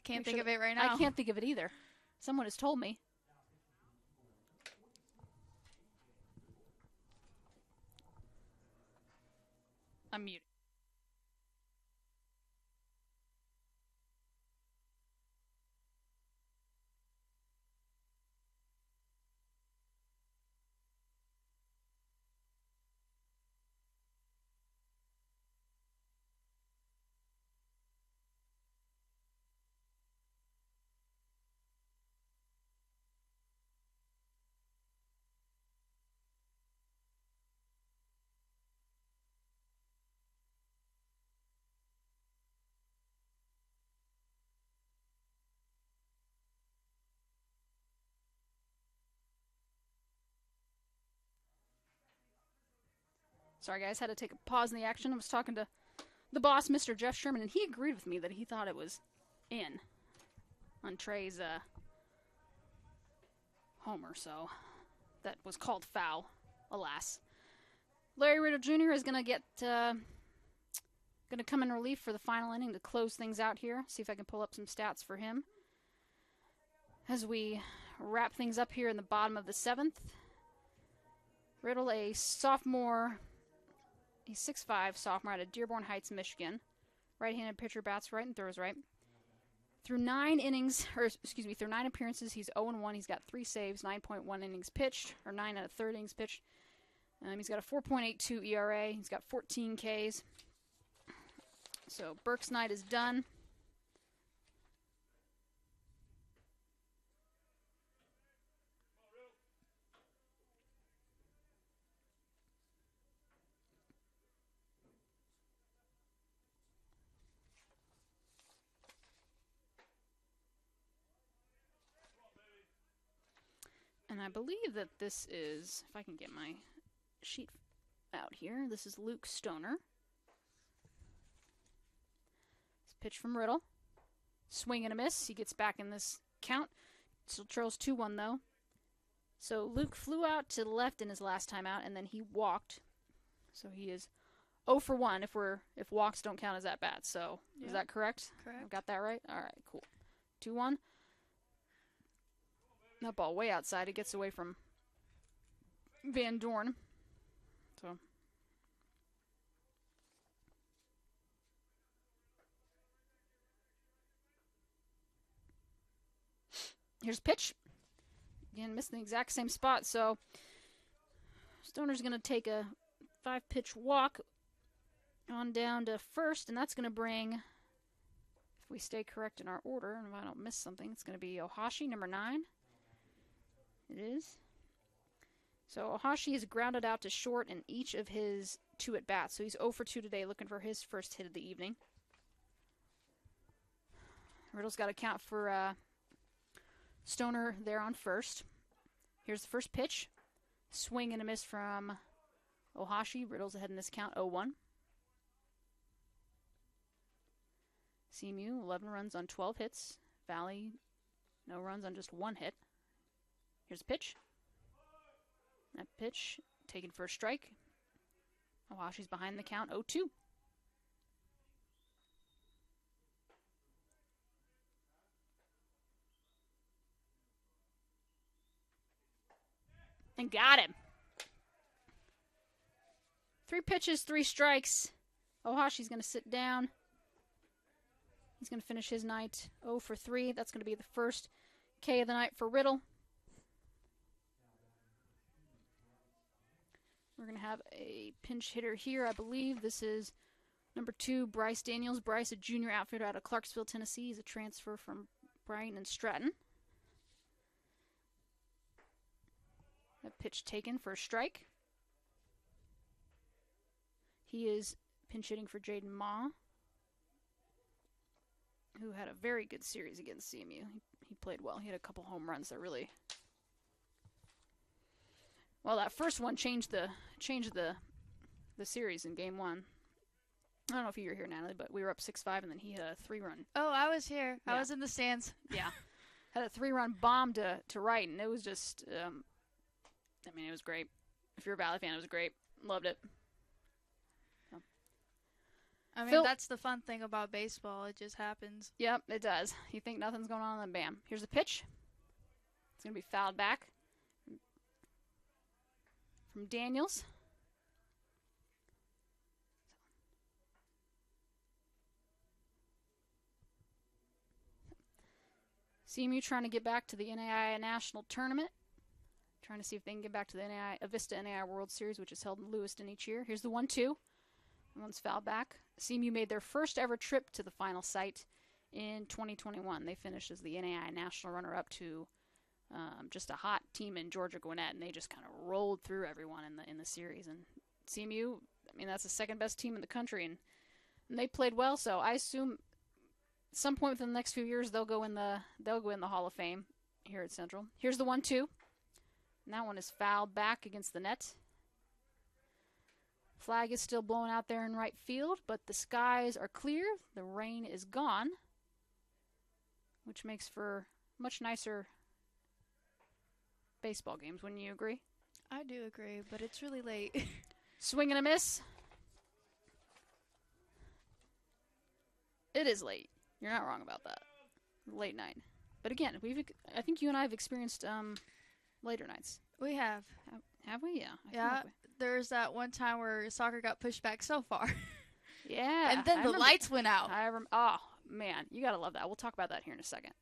Can't Make think sure of it right now. I can't think of it either. Someone has told me. I'm muted. Sorry, guys, had to take a pause in the action. I was talking to the boss, Mr. Jeff Sherman, and he agreed with me that he thought it was in on Trey's homer, so that was called foul, alas. Larry Riddle Jr. is going to come in relief for the final inning to close things out here. See if I can pull up some stats for him as we wrap things up here in the bottom of the 7th. Riddle, a sophomore... He's 6'5", sophomore out of Dearborn Heights, Michigan. Right-handed pitcher, bats right and throws right. Through 9 appearances, he's 0-1. He's got 3 saves, 9.1 innings pitched, or 9 out of 30 innings pitched. He's got a 4.82 ERA. He's got 14 Ks. So Burke's night is done. And I believe that this is, if I can get my sheet out here, this is Luke Stoner. It's a pitch from Riddle. Swing and a miss. He gets back in this count. Still trails 2-1 though. So Luke flew out to the left in his last time out, and then he walked. So he is 0 for 1 if walks don't count as at bat. So is that correct? Correct. I've got that right? All right, cool. 2-1. That ball way outside. It gets away from Van Dorn. So here's pitch. Again, missing the exact same spot. So Stoner's going to take a 5-pitch walk on down to first, and that's going to bring, if we stay correct in our order, and if I don't miss something, it's going to be Ohashi, number 9. It is. So Ohashi is grounded out to short in each of his 2 at-bats. So he's 0 for 2 today, looking for his first hit of the evening. Riddle's got to count for Stoner there on first. Here's the first pitch. Swing and a miss from Ohashi. Riddle's ahead in this count, 0-1. CMU, 11 runs on 12 hits. Valley, no runs on just 1 hit. Here's a pitch. That pitch taken for a strike. Ohashi's behind the count, 0-2. And got him. 3 pitches, 3 strikes. Ohashi's going to sit down. He's going to finish his night 0 for 3. That's going to be the first K of the night for Riddle. We're going to have a pinch hitter here, I believe. This is number 2, Bryce Daniels. Bryce, a junior outfielder out of Clarksville, Tennessee. He's a transfer from Brighton and Stratton. A pitch taken for a strike. He is pinch hitting for Jaden Ma, who had a very good series against CMU. He played well. He had a couple home runs that really... Well, that first one changed the series in game 1. I don't know if you were here, Natalie, but we were up 6-5, and then he had a 3-run. Oh, I was here. Yeah. I was in the stands. Yeah. Had a 3-run bomb to right, and it was just... I mean, it was great. If you're a Valley fan, it was great. Loved it. So. I mean, Phil, that's the fun thing about baseball. It just happens. Yep, it does. You think nothing's going on, and then bam. Here's a pitch. It's going to be fouled back from Daniels. CMU trying to get back to the NAIA National Tournament. Trying to see if they can get back to the Avista NAIA World Series, which is held in Lewiston each year. Here's the 1-2. One's fouled back. CMU made their first ever trip to the final site in 2021. They finished as the NAIA National runner-up to just a hot team in Georgia Gwinnett, and they just kind of rolled through everyone in the series. And CMU, I mean, that's the second best team in the country, and they played well. So I assume at some point within the next few years they'll go in the Hall of Fame here at Central. Here's the 1-2. And that one is fouled back against the net. Flag is still blowing out there in right field, but the skies are clear. The rain is gone, which makes for much nicer baseball games. Wouldn't you agree? I do agree, but it's really late. Swing and a miss. It is late. You're not wrong about that. Late night. But again, I think you and I have experienced later nights. We have. Have we? Yeah. I feel Yeah. like There's that one time where soccer got pushed back so far. yeah. And then I the remember- lights went out. Oh, man. You got to love that. We'll talk about that here in a second.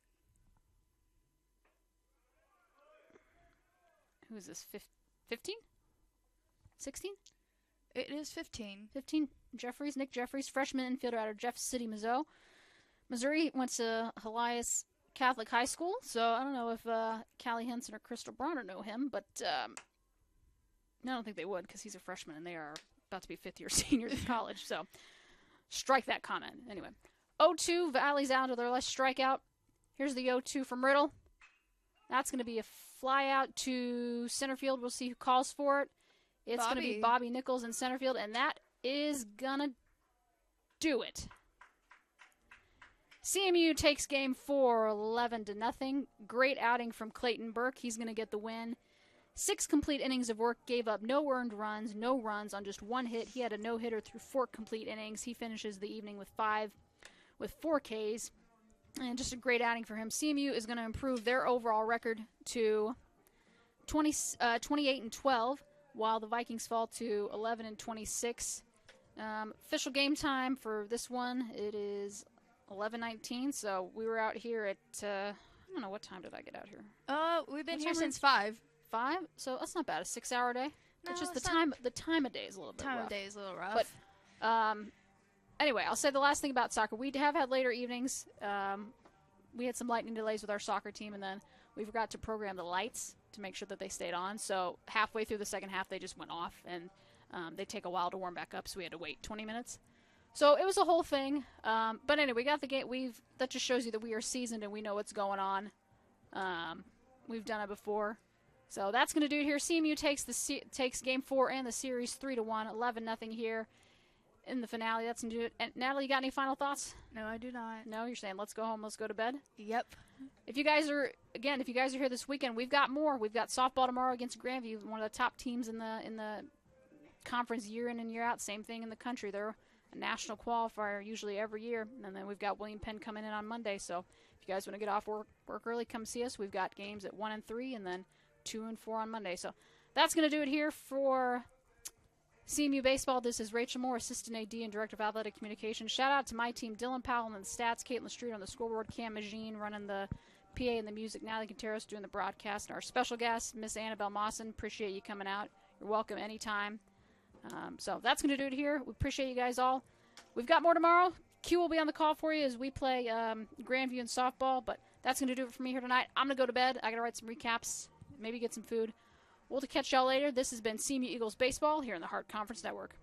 Who is this? 15? 16? It is 15. 15. Nick Jeffries, freshman infielder out of Jeff City, Missouri. Went to Elias Catholic High School, so I don't know if Callie Henson or Crystal Bronner know him, but I don't think they would because he's a freshman and they are about to be fifth-year seniors in college, so strike that comment. Anyway, 0-2, Valley's out of their last strikeout. Here's the 0-2 from Riddle. That's going to be a fly out to center field. We'll see who calls for it. It's going to be Bobby Nichols in center field, and that is going to do it. CMU takes game 4, 11-0. Great outing from Clayton Burke. He's going to get the win. 6 complete innings of work, gave up no earned runs, no runs on just 1 hit. He had a no-hitter through 4 complete innings. He finishes the evening with 4 Ks. And just a great outing for him. CMU is going to improve their overall record to 28-12, while the Vikings fall to 11-26. Official game time for this one, it is 11:19, so we were out here at, I don't know, what time did I get out here? We've been What here time since 5. 5? So that's not bad, a 6-hour day. It's just it's the time of day is a little bit time rough. of day is a little rough. But anyway, I'll say the last thing about soccer. We have had later evenings. We had some lightning delays with our soccer team, and then we forgot to program the lights to make sure that they stayed on. So halfway through the second half, they just went off, and they take a while to warm back up, so we had to wait 20 minutes. So it was a whole thing. But anyway, we got the game. That just shows you that we are seasoned and we know what's going on. We've done it before. So that's going to do it here. CMU takes Game 4 and the series 3-1, 11-0 here in the finale. That's going to do it. And Natalie, you got any final thoughts? No, I do not. No, you're saying let's go home, let's go to bed? Yep. If you guys are here this weekend, we've got more. We've got softball tomorrow against Grandview, one of the top teams in the conference year in and year out. Same thing in the country. They're a national qualifier usually every year. And then we've got William Penn coming in on Monday. So if you guys want to get off work early, come see us. We've got games at 1 and 3 and then 2 and 4 on Monday. So that's going to do it here for CMU Baseball. This is Rachel Moore, Assistant AD and Director of Athletic Communications. Shout out to my team, Dylan Powell on the stats, Caitlin Street on the scoreboard, Cam Magine running the PA and the music, Natalie Quinteros doing the broadcast, and our special guest, Miss Annabelle Mawson. Appreciate you coming out. You're welcome anytime. So that's going to do it here. We appreciate you guys all. We've got more tomorrow. Q will be on the call for you as we play Grandview and softball, but that's going to do it for me here tonight. I'm going to go to bed. I got to write some recaps, maybe get some food. We'll catch y'all later. This has been CMU Eagles Baseball here in the Hart Conference Network.